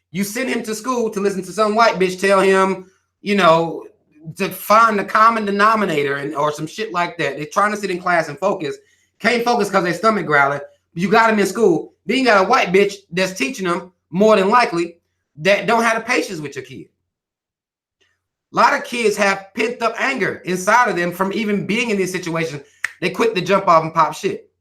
You send him to school to listen to some white bitch tell him, to find the common denominator or some shit like that. They're trying to sit in class and focus. Can't focus because their stomach growling. You got them in school. Then you got a white bitch that's teaching them, more than likely, that don't have the patience with your kid. A lot of kids have pent up anger inside of them from even being in these situations. They quick to jump off and pop shit.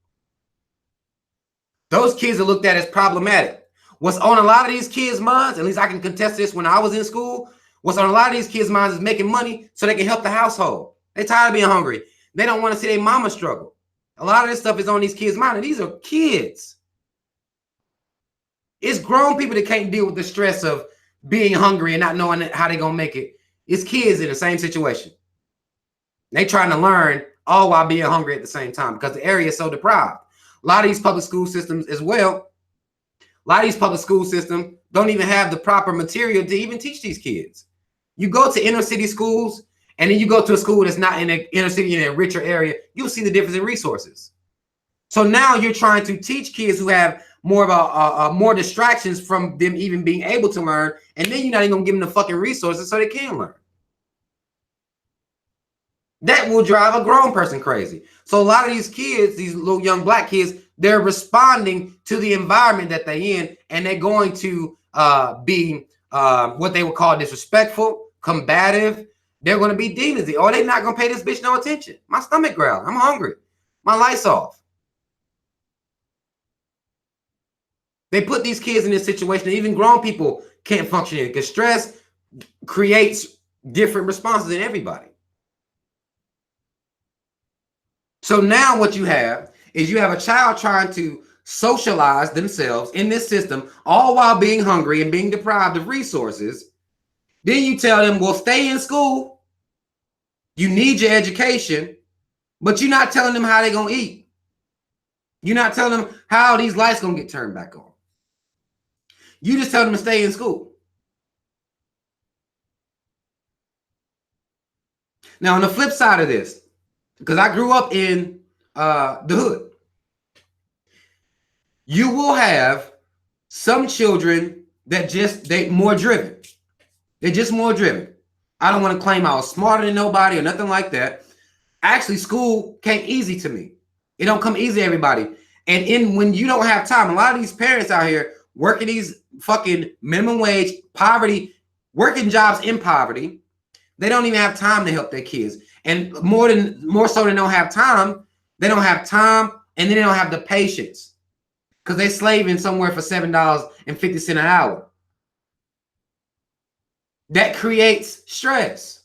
Those kids are looked at as problematic. What's on a lot of these kids' minds, at least I can contest this when I was in school, what's on a lot of these kids' minds is making money so they can help the household. They're tired of being hungry. They don't want to see their mama struggle. A lot of this stuff is on these kids' minds, and these are kids. It's grown people that can't deal with the stress of being hungry and not knowing how they're going to make it. It's kids in the same situation. They trying to learn all while being hungry at the same time because the area is so deprived. A lot of these public school systems as well, a lot of these public school systems don't even have the proper material to even teach these kids. You go to inner city schools and then you go to a school that's not in an inner city, in a richer area, you'll see the difference in resources. So now you're trying to teach kids who have more of more distractions from them even being able to learn, and then you're not even gonna give them the fucking resources so they can learn. That will drive a grown person crazy. So a lot of these kids, these little young black kids, they're responding to the environment that they're in, and they're going to be what they would call disrespectful, combative. They're going to be demons. Or they're not going to pay this bitch no attention. My stomach growls. I'm hungry. My lights off. They put these kids in this situation that even grown people can't function in because stress creates different responses in everybody. So now what you have is you have a child trying to socialize themselves in this system, all while being hungry and being deprived of resources. Then you tell them, well, stay in school. You need your education, but you're not telling them how they're going to eat. You're not telling them how these lights going to get turned back on. You just tell them to stay in school. Now, on the flip side of this, because I grew up in the hood, you will have some children that they more driven. They're just more driven. I don't want to claim I was smarter than nobody or nothing like that. Actually, school came easy to me. It don't come easy to everybody. And when you don't have time, a lot of these parents out here working these fucking minimum wage, poverty, working jobs in poverty, they don't even have time to help their kids. And more so than don't have time, they don't have time, and then they don't have the patience because they're slaving somewhere for $7.50 an hour. That creates stress.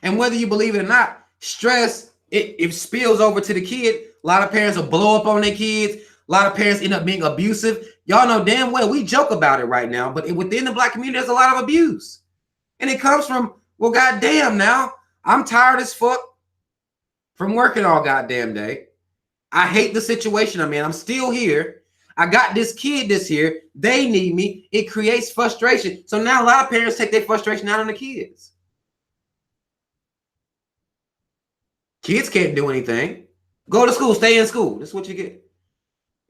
And whether you believe it or not, stress, it spills over to the kid. A lot of parents will blow up on their kids. A lot of parents end up being abusive. Y'all know damn well we joke about it right now, but within the black community, there's a lot of abuse. And it comes from, well, goddamn, now I'm tired as fuck from working all goddamn day. I hate the situation I'm in. I'm still here. I got this kid this year. They need me. It creates frustration. So now a lot of parents take their frustration out on the kids. Kids can't do anything. Go to school. Stay in school. That's what you get.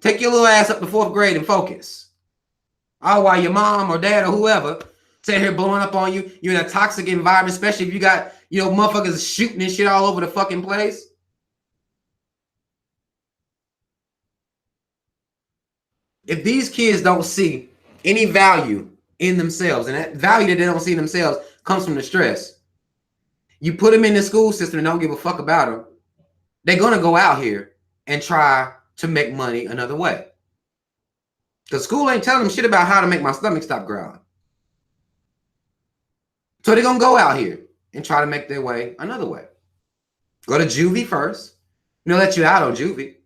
Take your little ass up to 4th grade and focus. All while your mom or dad or whoever sitting here blowing up on you. You're in a toxic environment, especially if you got, motherfuckers shooting and shit all over the fucking place. If these kids don't see any value in themselves, and that value that they don't see in themselves comes from the stress, you put them in the school system and don't give a fuck about them, they're going to go out here and try to make money another way. Because school ain't telling them shit about how to make my stomach stop growling. So they're going to go out here and try to make their way another way. Go to juvie first. Let you out on juvie.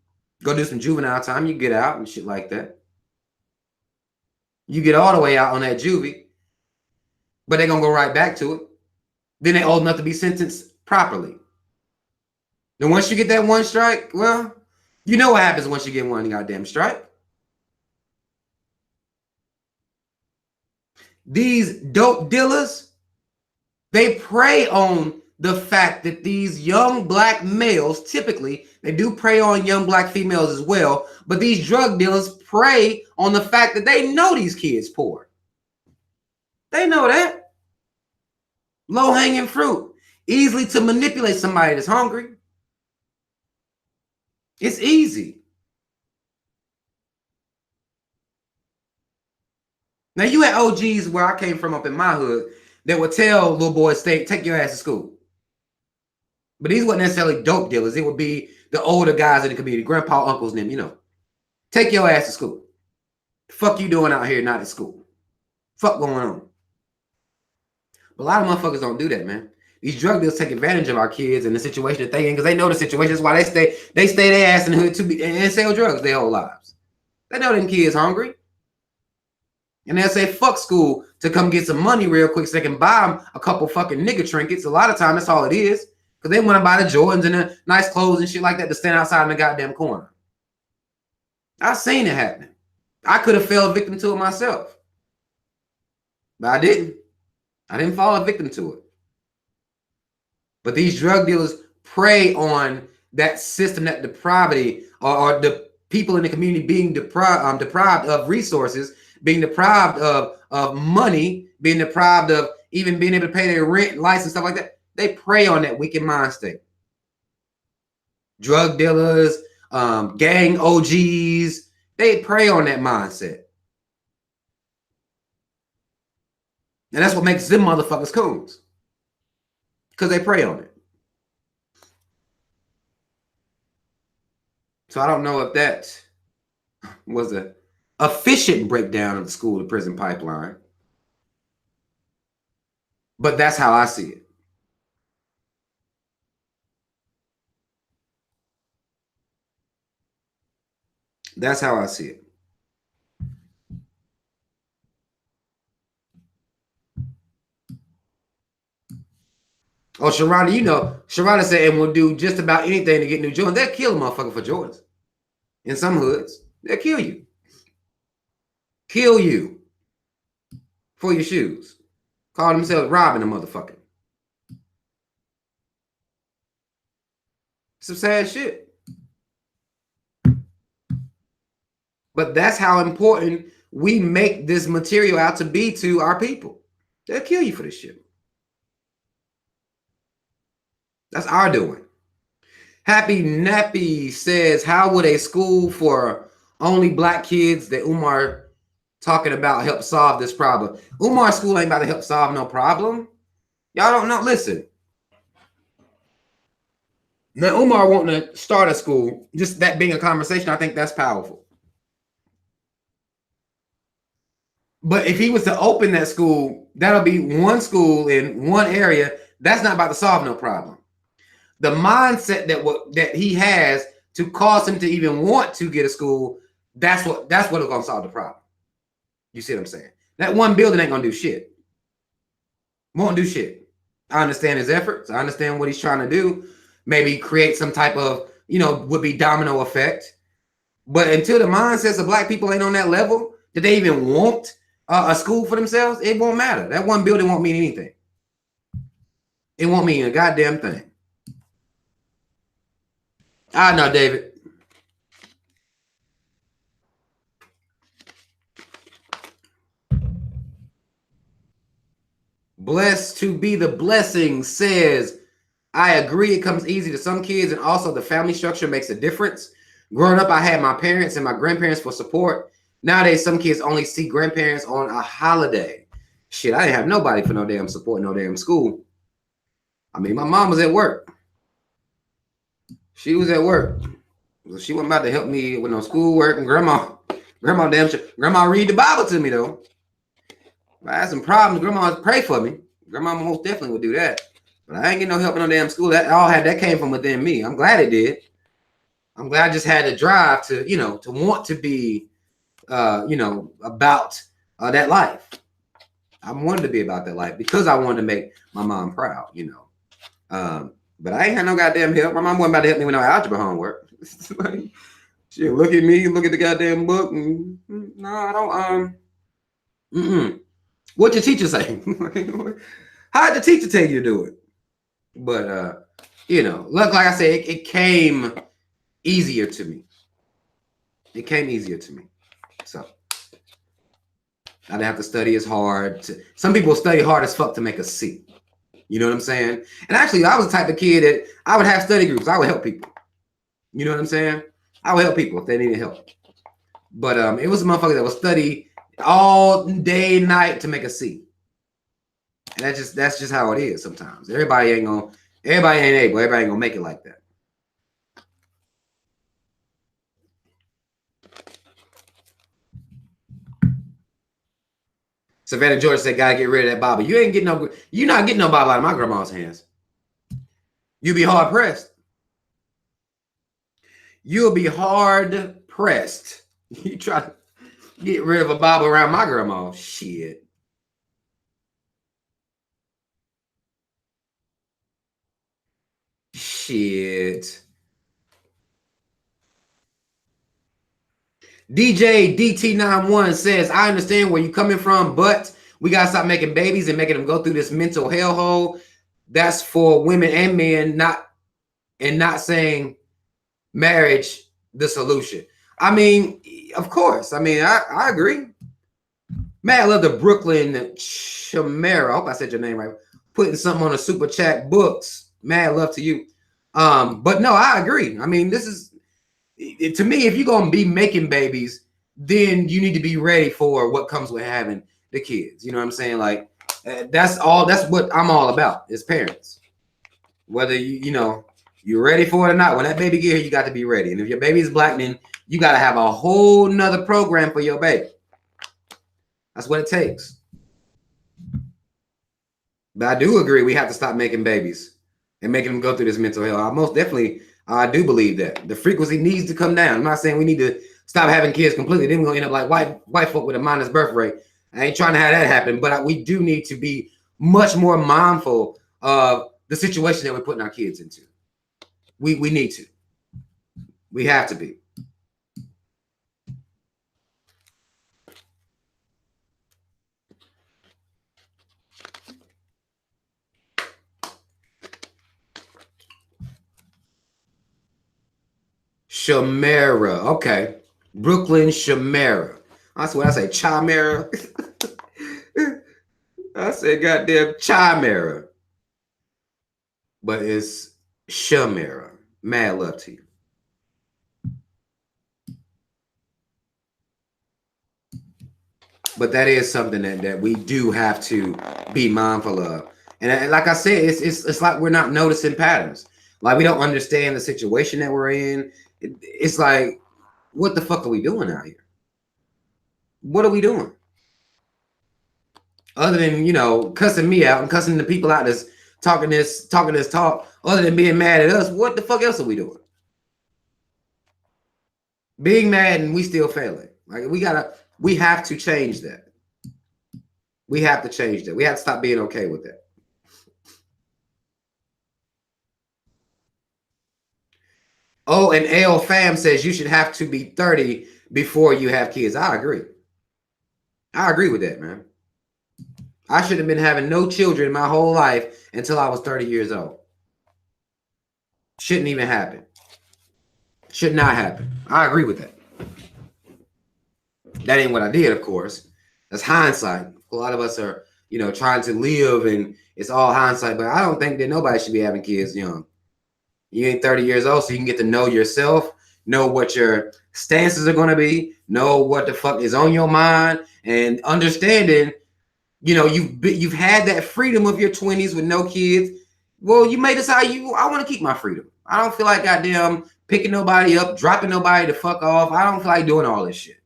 Go do some juvenile time. You get out and shit like that. You get all the way out on that juvie, but they're going to go right back to it. Then they're old enough to be sentenced properly. Then once you get that one strike, well, you know what happens once you get one goddamn strike. These dope dealers, they prey on the fact that these young black males, typically, they do prey on young black females as well, but these drug dealers prey on the fact that they know these kids poor. They know that. Low-hanging fruit. Easily to manipulate somebody that's hungry. It's easy. Now, you had OGs where I came from up in my hood that would tell little boys, take your ass to school. But these weren't necessarily dope dealers. It would be the older guys in the community, grandpa, uncles, and them, Take your ass to school. Fuck you doing out here not at school? Fuck going on? But a lot of motherfuckers don't do that, man. These drug dealers take advantage of our kids and the situation that they in because they know the situation. That's why they stay their ass in the hood and sell drugs their whole lives. They know them kids hungry. And they'll say, fuck school to come get some money real quick so they can buy them a couple fucking nigga trinkets. A lot of time, that's all it is. Because they want to buy the Jordans and the nice clothes and shit like that to stand outside in the goddamn corner. I've seen it happen. I could have fell victim to it myself. But I didn't. I didn't fall a victim to it. But these drug dealers prey on that system, that depravity, or the people in the community being deprived of resources, being deprived of money, being deprived of even being able to pay their rent, license, stuff like that. They prey on that wicked mind state. Drug dealers, gang OGs, they prey on that mindset. And that's what makes them motherfuckers coons. Because they prey on it. So I don't know if that was an efficient breakdown of the school to prison pipeline. But that's how I see it. That's how I see it. Oh, Sharada, Sharada said, and will do just about anything to get new Jordans. They'll kill a motherfucker for Jordans. In some hoods, they'll kill you. Kill you for your shoes. Call themselves robbing a motherfucker. Some sad shit. But that's how important we make this material out to be to our people. They'll kill you for this shit. That's our doing. Happy Nappy says, how would a school for only black kids that Umar talking about help solve this problem? Umar's school ain't about to help solve no problem. Y'all don't know. Listen. Now, Umar wanting to start a school, just that being a conversation, I think that's powerful. But if he was to open that school, that'll be one school in one area. That's not about to solve no problem. The mindset that he has to cause him to even want to get a school, that's what's gonna solve the problem. You see what I'm saying? That one building ain't gonna do shit. Won't do shit. I understand his efforts. I understand what he's trying to do. Maybe create some type of, would be domino effect. But until the mindsets of black people ain't on that level, that they even want a school for themselves, it won't matter. That one building won't mean anything. It won't mean a goddamn thing. I know, David. Blessed to be the blessing says, I agree it comes easy to some kids, and also the family structure makes a difference. Growing up, I had my parents and my grandparents for support. Nowadays, some kids only see grandparents on a holiday. Shit, I didn't have nobody for no damn support, no damn school. I mean, my mom was at work. She was at work. She wasn't about to help me with no schoolwork. And grandma read the Bible to me though. If I had some problems, grandma would pray for me. Grandma most definitely would do that. But I ain't getting no help in no damn school. That came from within me. I'm glad it did. I'm glad I just had the drive to, to want to be, about that life. I wanted to be about that life because I wanted to make my mom proud, But I ain't had no goddamn help. My mom wasn't about to help me with no algebra homework. Like, she look at me, look at the goddamn book, and no, I don't. What your teacher say? How'd the teacher tell you to do it? But look, like I said, it came easier to me. It came easier to me. So I didn't have to study as hard. Some people study hard as fuck to make a C. You know what I'm saying? And actually, I was the type of kid that I would have study groups. I would help people. You know what I'm saying? I would help people if they needed help. But it was a motherfucker that would study all day and night to make a C. And that's just how it is sometimes. Everybody ain't able. Everybody ain't gonna make it like that. Savannah George said, "Gotta get rid of that Bible." You're not getting no Bible out of my grandma's hands. You'll be hard pressed. You'll be hard pressed. You try to get rid of a Bible around my grandma. Shit. DJ DT91 says, I understand where you're coming from, but we gotta stop making babies and making them go through this mental hellhole. That's for women and men, not saying marriage the solution. I mean, of course. I mean, I agree. Man, I love the Brooklyn Shamera. I hope I said your name right. Putting something on the super chat books. Mad love to you. But no, I agree. I mean, this is to me, if you're gonna be making babies, then you need to be ready for what comes with having the kids. You know what I'm saying? Like that's what I'm all about as parents. Whether you're ready for it or not, when that baby get here, you got to be ready. And if your baby is black, then you got to have a whole nother program for your baby. That's what it takes. But I do agree we have to stop making babies and making them go through this mental hell. I most definitely do believe that the frequency needs to come down. I'm not saying we need to stop having kids completely. Then we're gonna end up like white folk with a minus birth rate. I ain't trying to have that happen, but we do need to be much more mindful of the situation that we're putting our kids into. We need to. We have to be. Shamera. Okay. Brooklyn Shamera. That's what I say. Chimera. I said goddamn Chimera. But it's Shamera. Mad love to you. But that is something that we do have to be mindful of. And like I said, it's like we're not noticing patterns. Like we don't understand the situation that we're in. It's like, what the fuck are we doing out here? What are we doing? Other than, cussing me out and cussing the people out that's talking this talk, other than being mad at us, what the fuck else are we doing? Being mad and we still failing. Like we have to change that. We have to change that. We have to stop being okay with Oh, and L Fam says you should have to be 30 before you have kids. I agree. I agree with that, man. I should have been having no children my whole life until I was 30 years old. Shouldn't even happen. Should not happen. I agree with that. That ain't what I did, of course. That's hindsight. A lot of us are, trying to live and it's all hindsight, but I don't think that nobody should be having kids young. You ain't 30 years old, so you can get to know yourself, know what your stances are going to be, know what the fuck is on your mind, and understanding, you've had that freedom of your 20s with no kids. Well, you may decide I want to keep my freedom. I don't feel like goddamn picking nobody up, dropping nobody to fuck off. I don't feel like doing all this shit.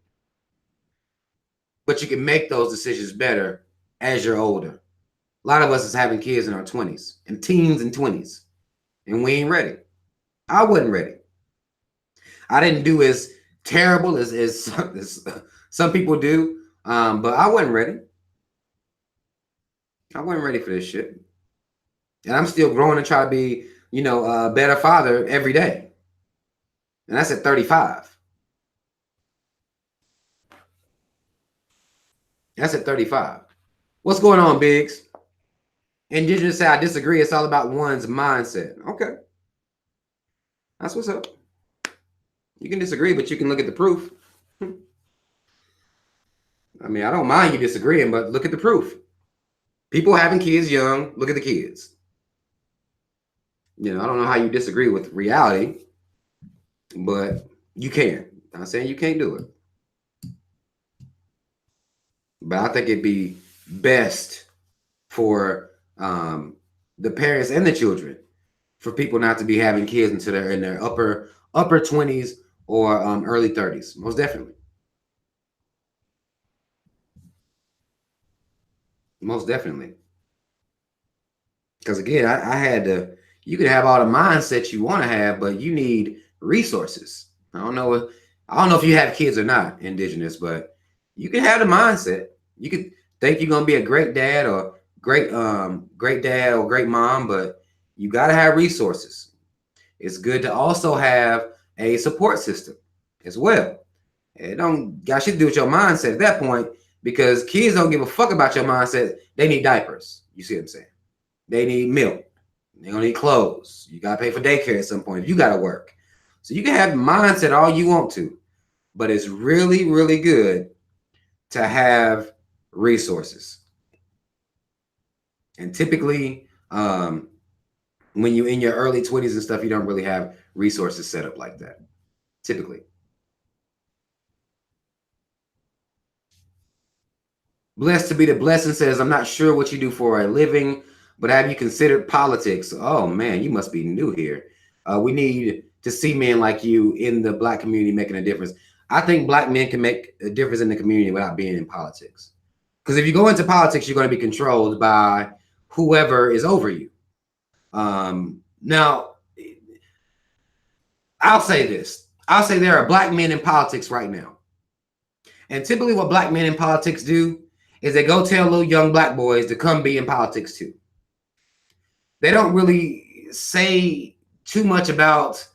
But you can make those decisions better as you're older. A lot of us is having kids in our 20s and teens and 20s, and we ain't ready. I wasn't ready. I didn't do as terrible as some people do, but I wasn't ready. I wasn't ready for this shit. And I'm still growing and try to be, a better father every day. And that's at 35. That's at 35. What's going on, Biggs? And you just say, I disagree. It's all about one's mindset. Okay. That's what's up. You can disagree, but you can look at the proof. I mean, I don't mind you disagreeing, but look at the proof. People having kids young, look at the kids. I don't know how you disagree with reality, but you can. I'm not saying you can't do it. But I think it'd be best for the parents and the children for people not to be having kids until they're in their upper 20s or early 30s. Most definitely. Most definitely. Because again, I had to. You can have all the mindsets you want to have, but you need resources. I don't know if you have kids or not, Indigenous, but you can have the mindset. You could think you're gonna be a great dad or great dad or great mom, but you gotta have resources. It's good to also have a support system as well. It don't got shit to do with your mindset at that point, because kids don't give a fuck about your mindset. They need diapers. You see what I'm saying? They need milk. They don't need clothes. You gotta pay for daycare at some point. You gotta work. So you can have mindset all you want to, but it's really, really good to have resources. And typically, when you're in your early 20s and stuff, you don't really have resources set up like that. Typically. Blessed to be the blessing says, I'm not sure what you do for a living, but have you considered politics? Oh man, you must be new here. We need to see men like you in the Black community making a difference. I think Black men can make a difference in the community without being in politics. Because if you go into politics, you're going to be controlled by whoever is over you. Now, I'll say this. I'll say there are Black men in politics right now. And typically what Black men in politics do is they go tell little young Black boys to come be in politics too. They don't really say too much about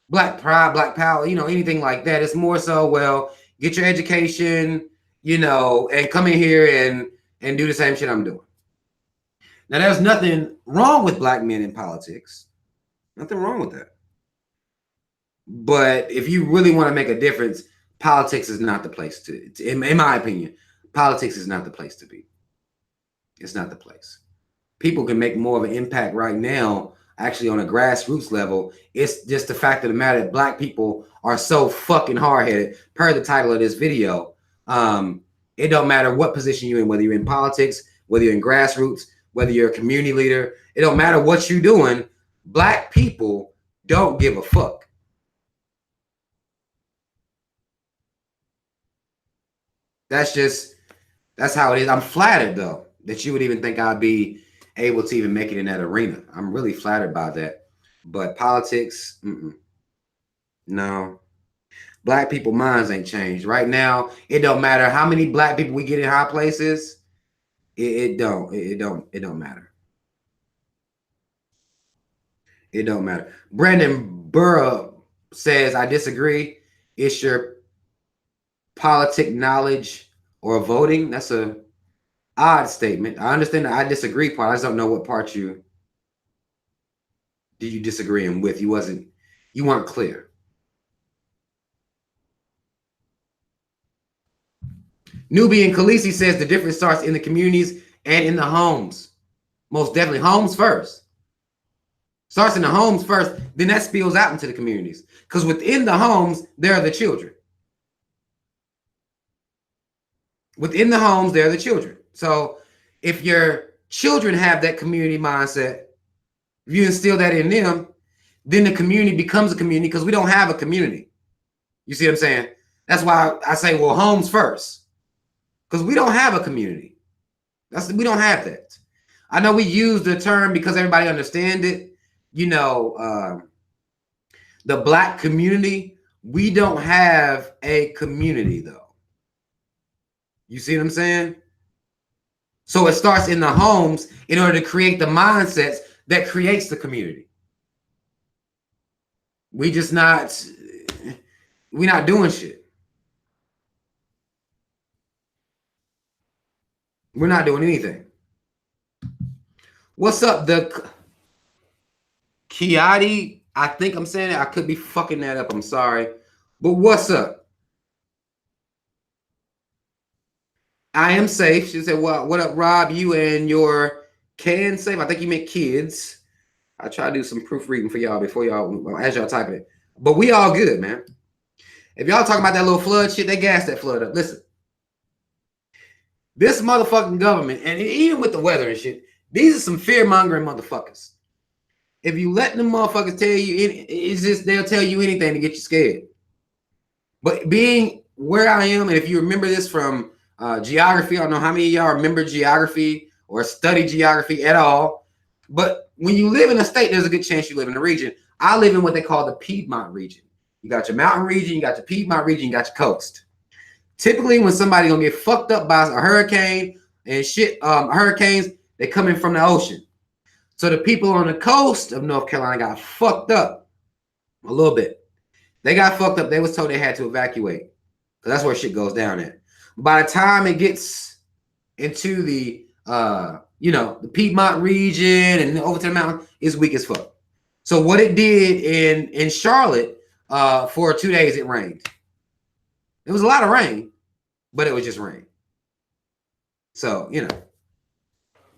Black pride, Black power, anything like that. It's more so, well, get your education, and come in here and do the same shit I'm doing. Now, there's nothing wrong with Black men in politics. Nothing wrong with that. But if you really want to make a difference, politics is not the place to, in my opinion, politics is not the place to be. It's not the place. People can make more of an impact right now, actually on a grassroots level. It's just the fact of the matter that Black people are so fucking hard-headed, per the title of this video. It don't matter what position you're in, whether you're in politics, whether you're in grassroots, whether you're a community leader. It don't matter what you're doing. Black people don't give a fuck. That's how it is. I'm flattered though that you would even think I'd be able to even make it in that arena. I'm really flattered by that. But politics, no. Black people minds ain't changed. Right now, it don't matter how many Black people we get in high places. It don't matter. It don't matter. Brandon Burrow says, I disagree. It's your politic knowledge or voting. That's a odd statement. I understand the I disagree part. I just don't know what part you disagreeing with. You weren't clear. Nubian Khaleesi says the difference starts in the communities and in the homes. Most definitely. Homes first. Starts in the homes first, then that spills out into the communities. Because within the homes, there are the children. Within the homes, there are the children. So if your children have that community mindset, if you instill that in them, then the community becomes a community because we don't have a community. You see what I'm saying? That's why I say, well, homes first. Because we don't have a community. We don't have that. I know we use the term because everybody understands it. You know, the Black community, we don't have a community though. You see what I'm saying? So it starts in the homes in order to create the mindsets that creates the community. We're not doing shit. We're not doing anything. What's up, the Kiati? I think I'm saying it. I could be fucking that up. I'm sorry. But what's up? I am safe. She said, well, what up, Rob? You and your can safe. I think you meant kids. I try to do some proofreading for y'all before y'all, as y'all typing it. But we all good, man. If y'all talking about that little flood shit, they gassed that flood up. Listen. This motherfucking government, and even with the weather and shit, these are some fear-mongering motherfuckers. If you let them motherfuckers tell you, it's just they'll tell you anything to get you scared. But being where I am, and if you remember this from geography, I don't know how many of y'all remember geography or study geography at all. But when you live in a state, there's a good chance you live in a region. I live in what they call the Piedmont region. You got your mountain region, you got your Piedmont region, you got your coast. Typically, when somebody gonna get fucked up by a hurricane and shit, hurricanes, they come in from the ocean. So the people on the coast of North Carolina got fucked up a little bit. They got fucked up. They was told they had to evacuate because that's where shit goes down at. By the time it gets into the the Piedmont region and over to the mountain, it's weak as fuck. So what it did in Charlotte, for 2 days, it rained. It was a lot of rain, but it was just rain. So,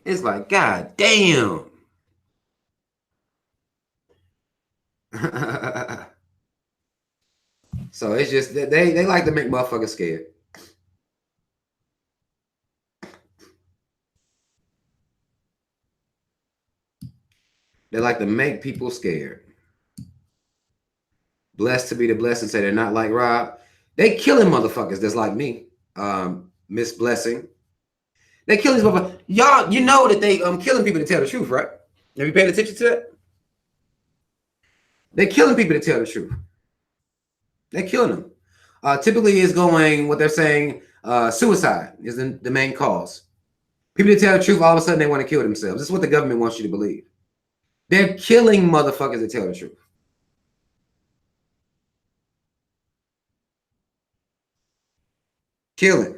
it's like, God damn. So it's just they like to make motherfuckers scared. They like to make people scared. Blessed to be the blessed and say they're not like Rob. They killing motherfuckers that's like me. Miss Blessing. They killing these motherfuckers. Y'all, you know that they killing people to tell the truth, right? Have you paid attention to that? They're killing people to tell the truth. They're killing them. Typically is going, what they're saying, suicide is the main cause. People that tell the truth, all of a sudden they want to kill themselves. This is what the government wants you to believe. They're killing motherfuckers that tell the truth. Killing.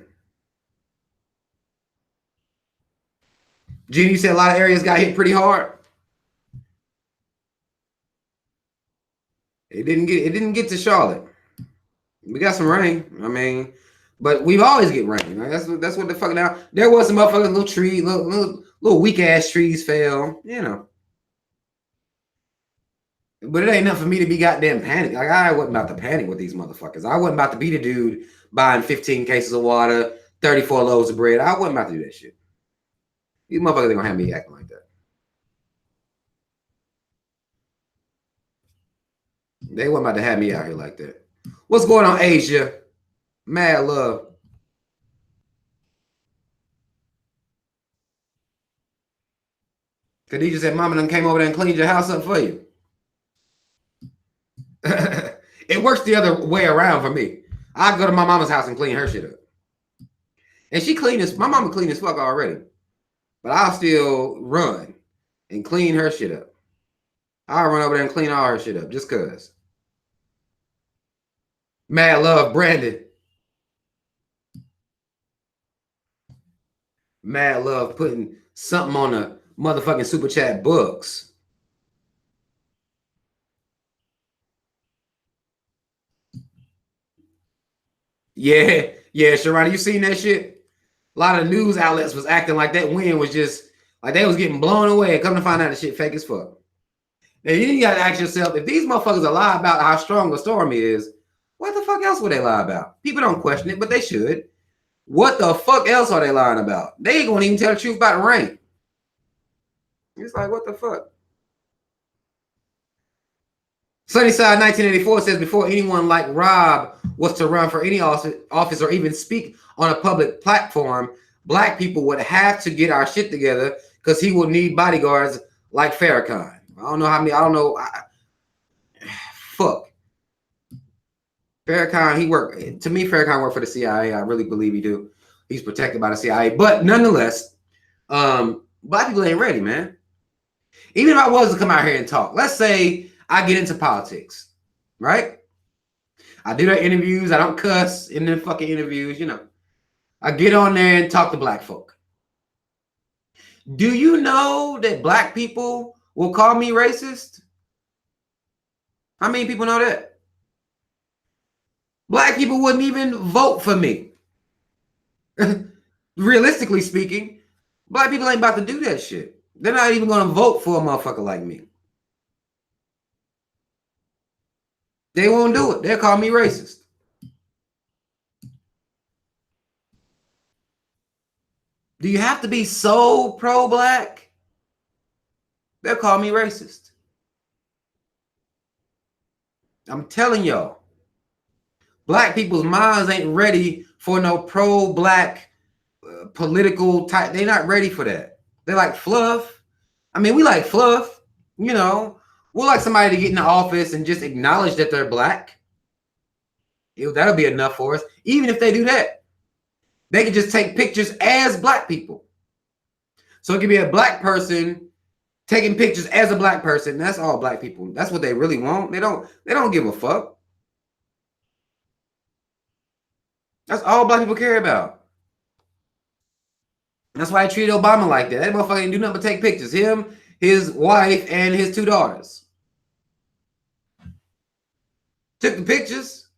Gene, you said a lot of areas got hit pretty hard. It didn't get to Charlotte. We got some rain. I mean, but we've always get rain. Right? That's what the fuck now. There was some motherfucking little tree, little weak ass trees fell, But it ain't enough for me to be goddamn panicked. Like, I wasn't about to panic with these motherfuckers. I wasn't about to be the dude buying 15 cases of water, 34 loaves of bread. I wasn't about to do that shit. These motherfuckers ain't gonna have me acting like that. They wasn't about to have me out here like that. What's going on, Asia? Mad love. Khadijah said, Mama done came over there and cleaned your house up for you. It works the other way around for me. I go to my mama's house and clean her shit up. And she clean as, my mama clean as fuck already. But I'll still run and clean her shit up. I'll run over there and clean all her shit up just cause. Mad love, Brandon. Mad love putting something on the motherfucking super chat books. Yeah, yeah, Sharana, you seen that shit? A lot of news outlets was acting like that win was just like they was getting blown away. Come to find out the shit fake as fuck. And you gotta ask yourself, if these motherfuckers lie about how strong a storm is, what the fuck else would they lie about? People don't question it, but they should. What the fuck else are they lying about? They ain't gonna even tell the truth about the rain. It's like, what the fuck? Sunnyside 1984 says before anyone like Rob was to run for any office or even speak on a public platform, black people would have to get our shit together because he will need bodyguards like Farrakhan. I don't know how many. I don't know. Fuck. Farrakhan, he worked. To me, Farrakhan worked for the CIA. I really believe he do. He's protected by the CIA. But nonetheless, black people ain't ready, man. Even if I was to come out here and talk, let's say I get into politics, right? I do their interviews. I don't cuss in the fucking interviews, you know. I get on there and talk to black folk. Do you know that black people will call me racist? How many people know that? Black people wouldn't even vote for me. Realistically speaking, black people ain't about to do that shit. They're not even going to vote for a motherfucker like me. They won't do it. They'll call me racist. Do you have to be so pro-black? They'll call me racist. I'm telling y'all, black people's minds ain't ready for no pro-black political type. They're not ready for that. They like fluff. I mean, we like fluff, you know. We'll like somebody to get in the office and just acknowledge that they're black. That'll be enough for us. Even if they do that, they can just take pictures as black people. So it could be a black person taking pictures as a black person. That's all black people. That's what they really want. They don't give a fuck. That's all black people care about. That's why I treated Obama like that. That motherfucker didn't do nothing but take pictures. Him, his wife, and his 2 daughters. Took the pictures.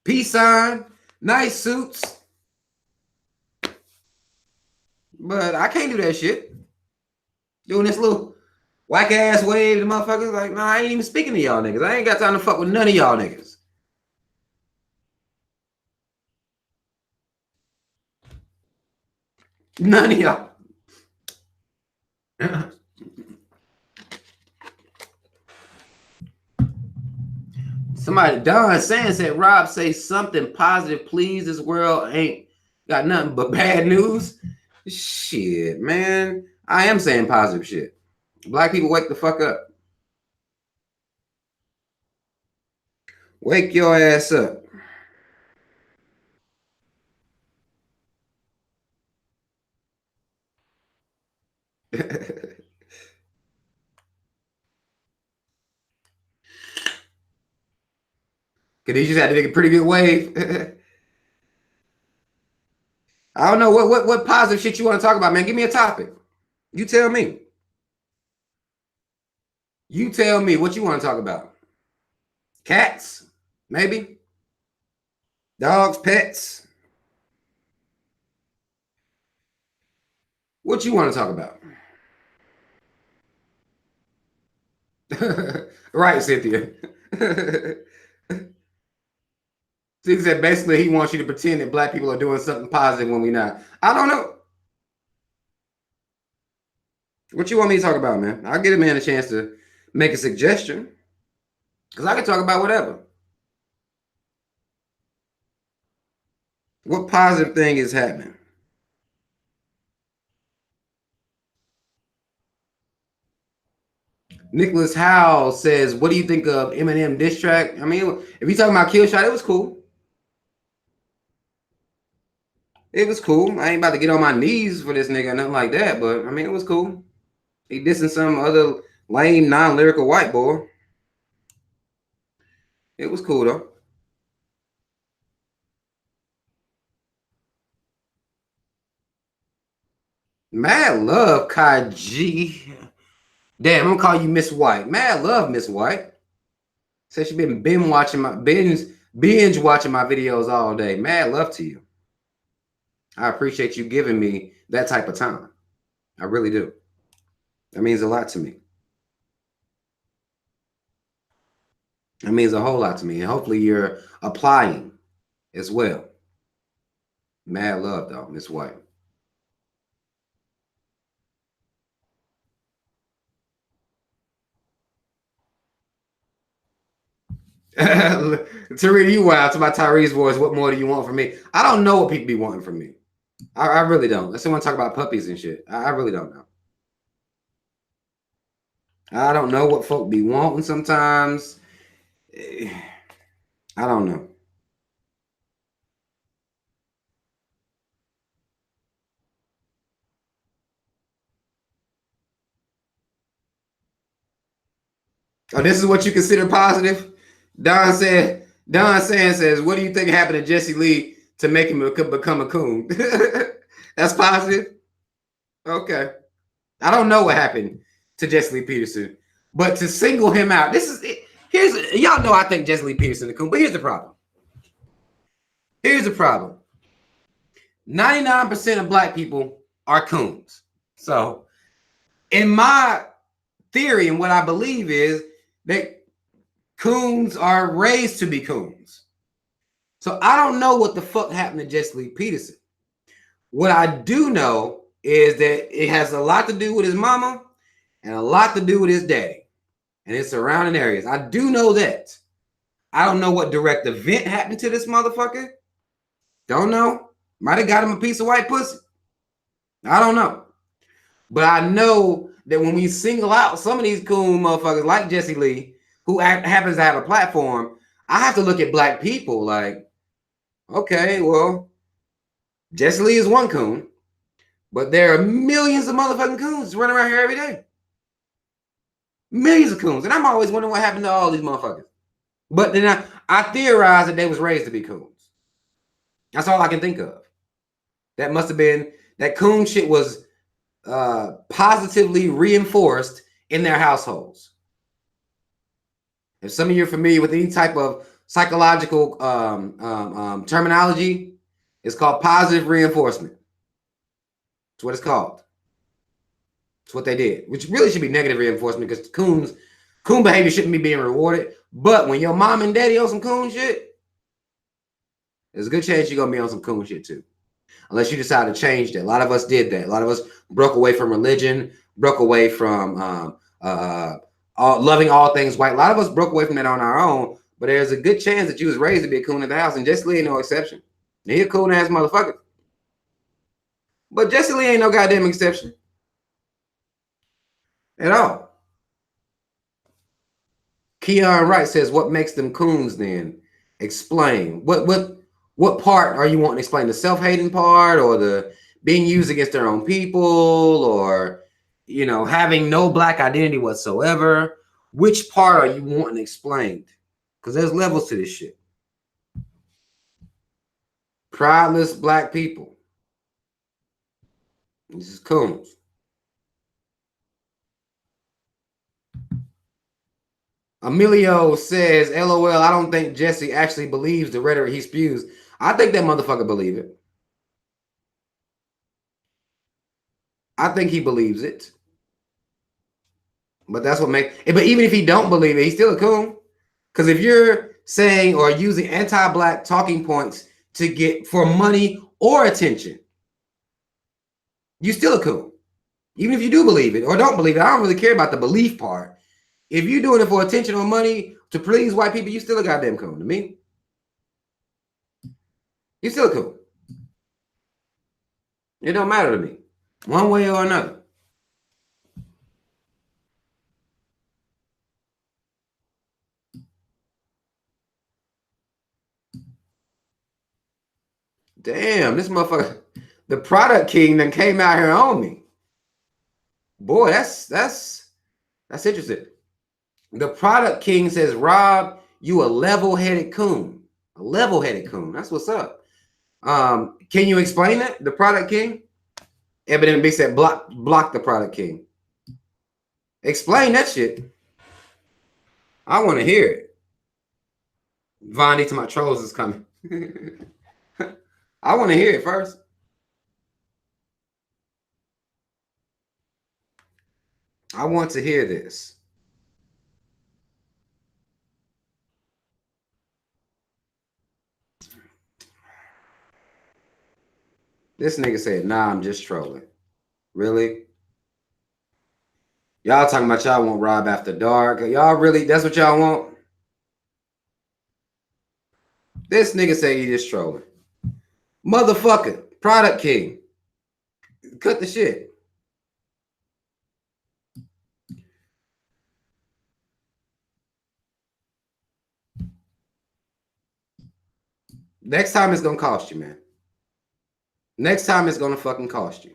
Peace sign. Nice suits. But I can't do that shit. Doing this little whack ass wave to motherfuckers. Like, nah, I ain't even speaking to y'all niggas. I ain't got time to fuck with none of y'all niggas. None of y'all. Somebody, Don Sands said, Rob, say something positive, please. This world ain't got nothing but bad news. Shit, man. I am saying positive shit. Black people, wake the fuck up. Wake your ass up. Cause he just had to take a pretty good wave. I don't know what positive shit you want to talk about, man. Give me a topic. You tell me. You tell me what you want to talk about. Cats, maybe. Dogs, pets. What you want to talk about? Right, Cynthia. He said basically he wants you to pretend that black people are doing something positive when we're not. I don't know. What you want me to talk about, man? I'll give a man a chance to make a suggestion. Because I can talk about whatever. What positive thing is happening? Nicholas Howe says, what do you think of Eminem diss track? I mean, if you talking about Kill Shot, it was cool. It was cool. I ain't about to get on my knees for this nigga or nothing like that, but I mean, it was cool. He dissing some other lame, non-lyrical white boy. It was cool though. Mad love, Kai G. Damn, I'm gonna call you Miss White. Mad love, Miss White. Says she been binge watching my videos all day. Mad love to you. I appreciate you giving me that type of time. I really do. That means a lot to me. That means a whole lot to me. And hopefully you're applying as well. Mad love, though, Miss White. Tariq, you wild to my Tyree's voice. What more do you want from me? I don't know what people be wanting from me. I really don't. Let's someone talk about puppies and shit. I really don't know. I don't know what folk be wanting sometimes. I don't know. Oh, this is what you consider positive? Don says, what do you think happened to Jesse Lee to make him become a coon? That's positive? Okay. I don't know what happened to Jesse Lee Peterson, but to single him out, y'all know I think Jesse Lee Peterson a coon, but here's the problem. Here's the problem. 99% of black people are coons. So in my theory and what I believe is that coons are raised to be coons. So I don't know what the fuck happened to Jesse Lee Peterson. What I do know is that it has a lot to do with his mama and a lot to do with his daddy and his surrounding areas. I do know that. I don't know what direct event happened to this motherfucker. Don't know. Might have got him a piece of white pussy. I don't know. But I know that when we single out some of these coon motherfuckers like Jesse Lee, who happens to have a platform, I have to look at black people like, okay, well, Jesse Lee is one coon, but there are millions of motherfucking coons running around here every day. Millions of coons. And I'm always wondering what happened to all these motherfuckers. But then I theorize that they was raised to be coons. That's all I can think of. That must have been, that coon shit was positively reinforced in their households. If some of you are familiar with any type of psychological terminology, it's called positive reinforcement. That's what it's called. It's what they did, which really should be negative reinforcement because coon behavior shouldn't be being rewarded. But when your mom and daddy on some coon shit, there's a good chance you're going to be on some coon shit too. Unless you decide to change that. A lot of us did that. A lot of us broke away from religion, broke away from loving all things white. A lot of us broke away from that on our own, but there's a good chance that you was raised to be a coon at the house, and Jesse Lee ain't no exception. He a coon ass motherfucker. But Jesse Lee ain't no goddamn exception. At all. Keon Wright says, what makes them coons then? Explain. What part are you wanting to explain? The self-hating part, or the being used against their own people, or, you know, having no black identity whatsoever? Which part are you wanting explained? Because there's levels to this shit. Proudless black people. This is coons. Emilio says, LOL, I don't think Jesse actually believes the rhetoric he spews. I think that motherfucker believe it. I think he believes it. But that's what makes it. But even if he don't believe it, he's still a coon. Because if you're saying or using anti-black talking points to get for money or attention, you're still a coon. Even if you do believe it or don't believe it, I don't really care about the belief part. If you're doing it for attention or money to please white people, you still a goddamn coon to me. You're still a coon. It don't matter to me, one way or another. Damn, this motherfucker, the product king that came out here on me. Boy, that's interesting. The product king says, Rob, you a level-headed coon. A level-headed coon. That's what's up. Can you explain it? The product king? Evident B said block the product king. Explain that shit. I want to hear it. Vondi to my trolls is coming. I want to hear it first. I want to hear this. This nigga said, nah, I'm just trolling. Really? Y'all talking about y'all want Rob after dark. Y'all really, that's what y'all want? This nigga say he just trolling. Motherfucker, product king. Cut the shit. Next time it's gonna cost you, man. Next time it's gonna fucking cost you.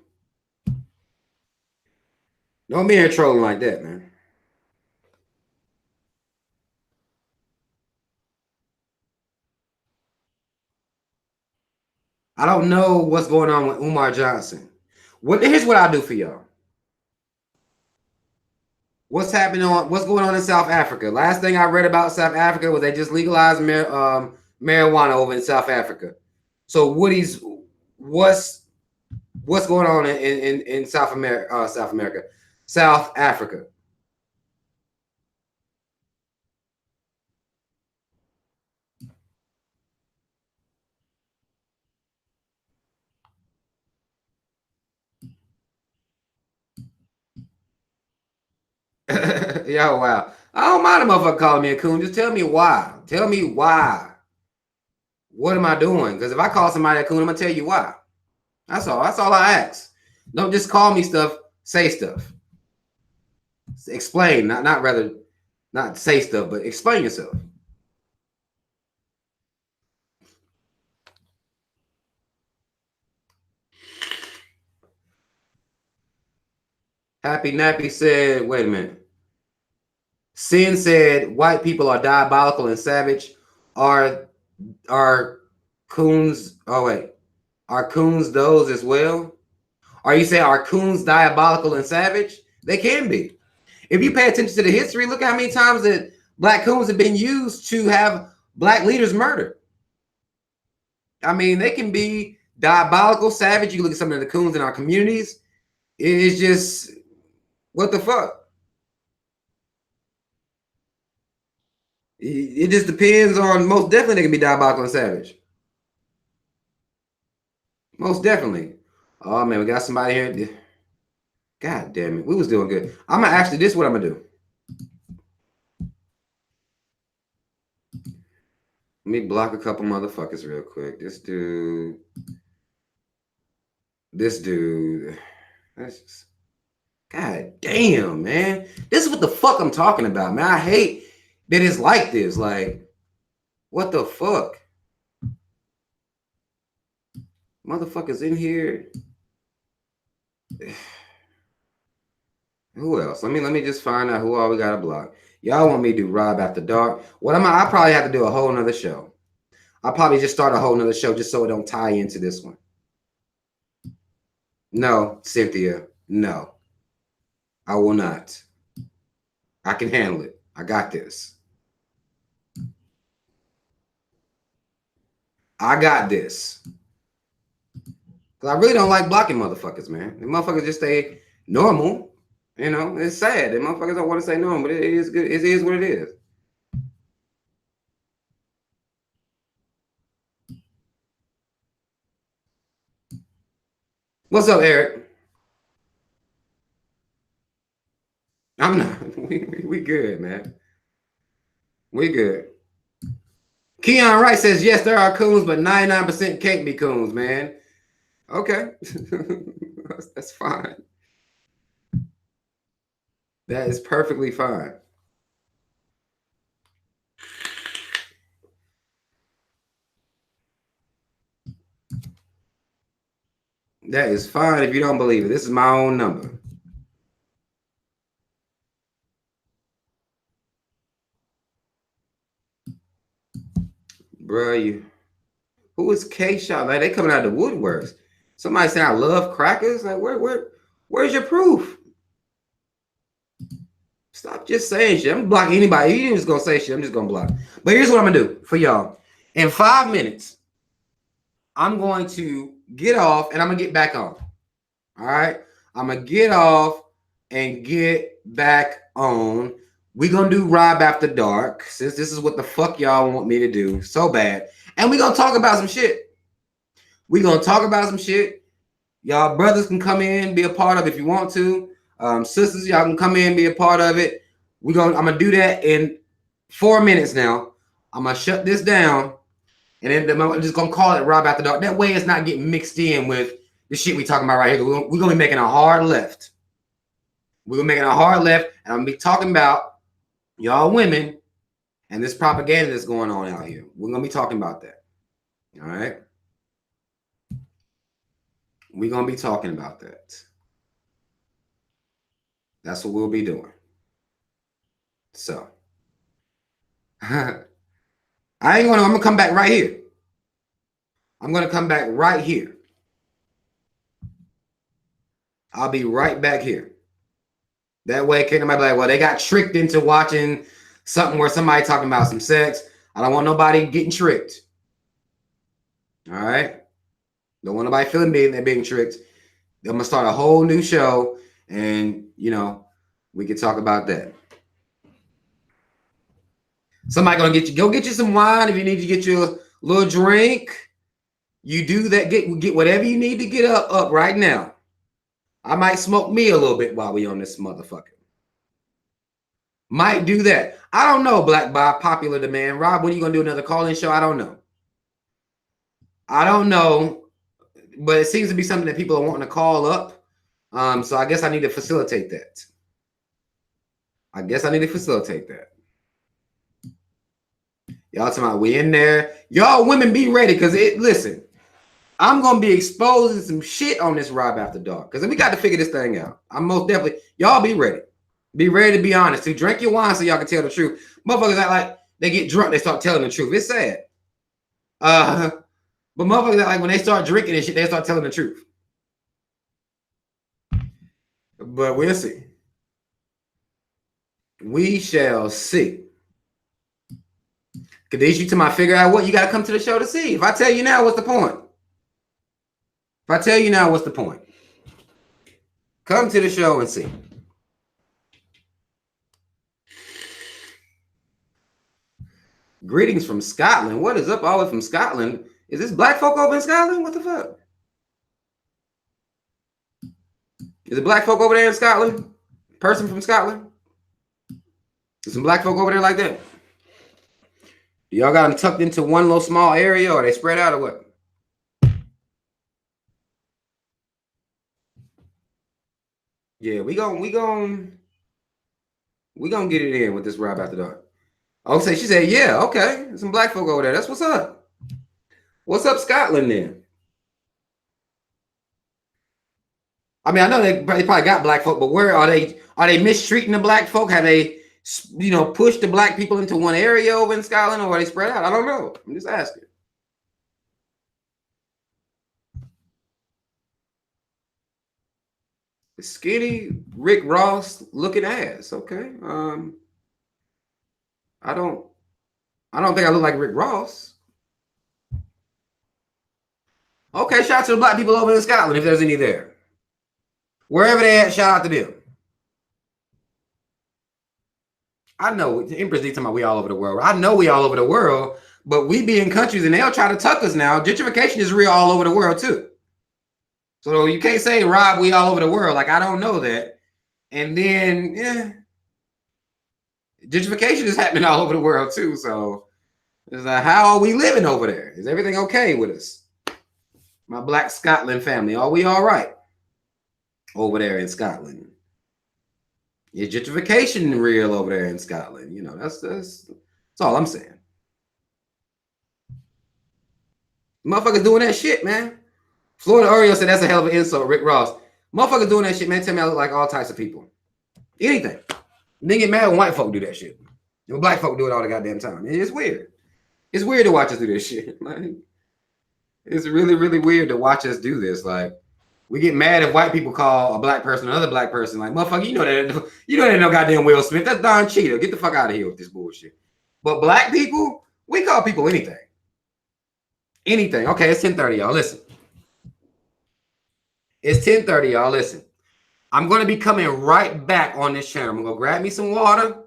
Don't be here trolling like that, man. I don't know what's going on with Umar Johnson. Here's what I do for y'all. What's happening what's going on in South Africa? Last thing I read about South Africa was they just legalized marijuana over in South Africa. So what's going on in South Africa? Yo, wow. I don't mind a motherfucker calling me a coon. Just tell me why. Tell me why. What am I doing? Because if I call somebody a coon, I'm gonna tell you why. That's all. That's all I ask. Don't just call me stuff. Say stuff. Explain. Not say stuff, but explain yourself. Happy Nappy said, wait a minute. Sin said white people are diabolical and savage. Are coons? Oh wait, are coons those as well? Are you saying are coons diabolical and savage? They can be. If you pay attention to the history, look how many times that black coons have been used to have black leaders murdered. I mean, they can be diabolical, savage. You look at some of the coons in our communities. It's just what the fuck. It just depends on. Most definitely, they can be diabolical and savage. Most definitely. Oh man, we got somebody here. God damn it, we was doing good. I'm gonna actually. This is what I'm gonna do. Let me block a couple motherfuckers real quick. This dude. That's just. God damn, man. This is what the fuck I'm talking about, man. I hate that it's like this. Like, what the fuck? Motherfuckers in here. Who else? Let me just find out who all we gotta block. Y'all want me to do Rob After Dark? I probably have to do a whole nother show. I'll probably just start a whole nother show just so it don't tie into this one. No, Cynthia, no. I will not. I can handle it. I got this. I got this. Because I really don't like blocking motherfuckers, man. The motherfuckers just stay normal. You know, it's sad. The motherfuckers don't want to say normal, but it is good. It is what it is. What's up, Eric? I'm not. We good, man. We good. Keon Wright says, yes, there are coons, but 99% can't be coons, man. Okay. That's fine. That is perfectly fine. That is fine if you don't believe it. This is my own number. Bruh, who is K-Shot? Like, they coming out of the woodworks. Somebody saying I love crackers. Like, where's your proof? Stop just saying shit. I'm blocking anybody. You just gonna say shit, I'm just gonna block. But here's what I'm gonna do for y'all. In 5 minutes, I'm going to get off and I'm gonna get back on. All right. I'm gonna get off and get back on. We're gonna do Rob After Dark, since this is what the fuck y'all want me to do so bad. And we're gonna talk about some shit. We're gonna talk about some shit. Y'all brothers can come in, be a part of it if you want to. Sisters, y'all can come in, be a part of it. I'm gonna do that in 4 minutes now. I'm gonna shut this down, and then I'm just gonna call it Rob After Dark. That way it's not getting mixed in with the shit we talking about right here. We're gonna be making a hard left. We're gonna be making a hard left, and I'm gonna be talking about y'all women and this propaganda that's going on out here. We're gonna be talking about that. All right. We're gonna be talking about that. That's what we'll be doing. So I'm gonna come back right here. I'm gonna come back right here. I'll be right back here. That way, can't nobody be like, well, they got tricked into watching something where somebody talking about some sex. I don't want nobody getting tricked. All right. Don't want nobody feeling they're being tricked. I'm gonna start a whole new show, and we can talk about that. Somebody gonna go get you some wine if you need to get you a little drink. You do that. Get whatever you need to get up right now. I might smoke me a little bit while we on this motherfucker. Might do that. I don't know, Black by popular demand. Rob, when are you gonna do another call-in show? I don't know. But it seems to be something that people are wanting to call up. So I guess I need to facilitate that. Y'all talking about we in there. Y'all women be ready, because listen, I'm gonna be exposing some shit on this Rob After Dark, because we got to figure this thing out. I'm most definitely, y'all be ready. Be ready to be honest. To drink your wine so y'all can tell the truth. Motherfuckers act like they get drunk, they start telling the truth. It's sad. But motherfuckers act like when they start drinking and shit, they start telling the truth. But we'll see. We shall see. Kadesh, you to my figure out what you got to come to the show to see. If I tell you now, what's the point? Come to the show and see. Greetings from Scotland. What is up all the way from Scotland? Is this black folk over in Scotland? What the fuck? Is it black folk over there in Scotland? Person from Scotland? Is some black folk over there like that? Do y'all got them tucked into one little small area, or they spread out, or what? Yeah, we gon' get it in with this Rob After Dark. Okay, she said, yeah, okay. There's some black folk over there. That's what's up. What's up, Scotland, then? I mean, I know they probably got black folk, but where are they? Are they mistreating the black folk? Have they, pushed the black people into one area over in Scotland, or are they spread out? I don't know. I'm just asking. The skinny Rick Ross looking ass. Okay. I don't think I look like Rick Ross. Okay, shout out to the black people over in Scotland, if there's any there. Wherever they at, shout out to them. I know Empress D talking about we all over the world. I know we all over the world, but we be in countries and they'll try to tuck us now. Gentrification is real all over the world too. So you can't say, Rob, we all over the world. Like, I don't know that. And then, gentrification is happening all over the world too. So it's like, how are we living over there? Is everything okay with us? My black Scotland family, are we all right over there in Scotland? Is gentrification real over there in Scotland? That's all I'm saying. Motherfuckers doing that shit, man. Florida Oreo said that's a hell of an insult, Rick Ross. Motherfuckers doing that shit, man. Tell me I look like all types of people. Anything. They get mad when white folk do that shit. When black folk do it all the goddamn time. It's weird. It's weird to watch us do this shit. Like, It's really, really weird to watch us do this. Like, we get mad if white people call a black person another black person. Like, motherfucker, you know that ain't no goddamn Will Smith. That's Don Cheadle. Get the fuck out of here with this bullshit. But black people, we call people anything. Anything. Okay, it's 10:30, y'all. Listen. It's 10:30, y'all. Listen. I'm going to be coming right back on this channel. I'm going to go grab me some water.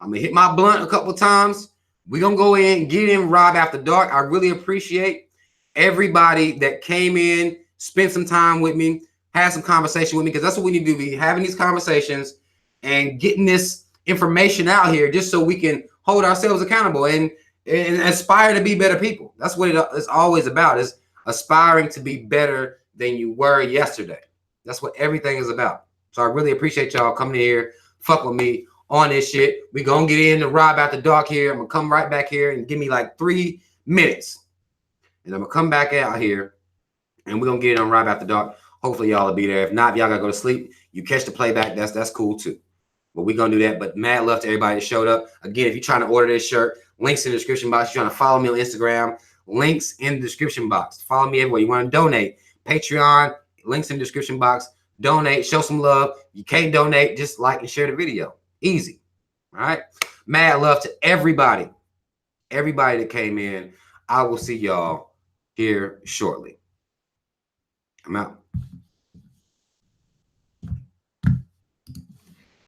I'm going to hit my blunt a couple times. We're going to go in, get in Rob After Dark. I really appreciate everybody that came in, spent some time with me, had some conversation with me, because that's what we need to do, be having these conversations and getting this information out here just so we can hold ourselves accountable and aspire to be better people. That's what it's always about, is aspiring to be better than you were yesterday. That's what everything is about. So I really appreciate y'all coming here, fuck with me on this shit. We gonna get in the Rob After Dark here. I'm gonna come right back here and give me like 3 minutes. And I'm gonna come back out here and we're gonna get it on Rob After Dark. Hopefully y'all will be there. If not, y'all gotta go to sleep. You catch the playback, that's cool too. But we're gonna do that. But mad love to everybody that showed up. Again, if you're trying to order this shirt, links in the description box. You're trying to follow me on Instagram, links in the description box. Follow me everywhere. You want to donate, Patreon, links in the description box. Donate, show some love. You can't donate, just like and share the video. Easy. All right. Mad love to everybody that came in. I will see y'all here shortly. I'm out.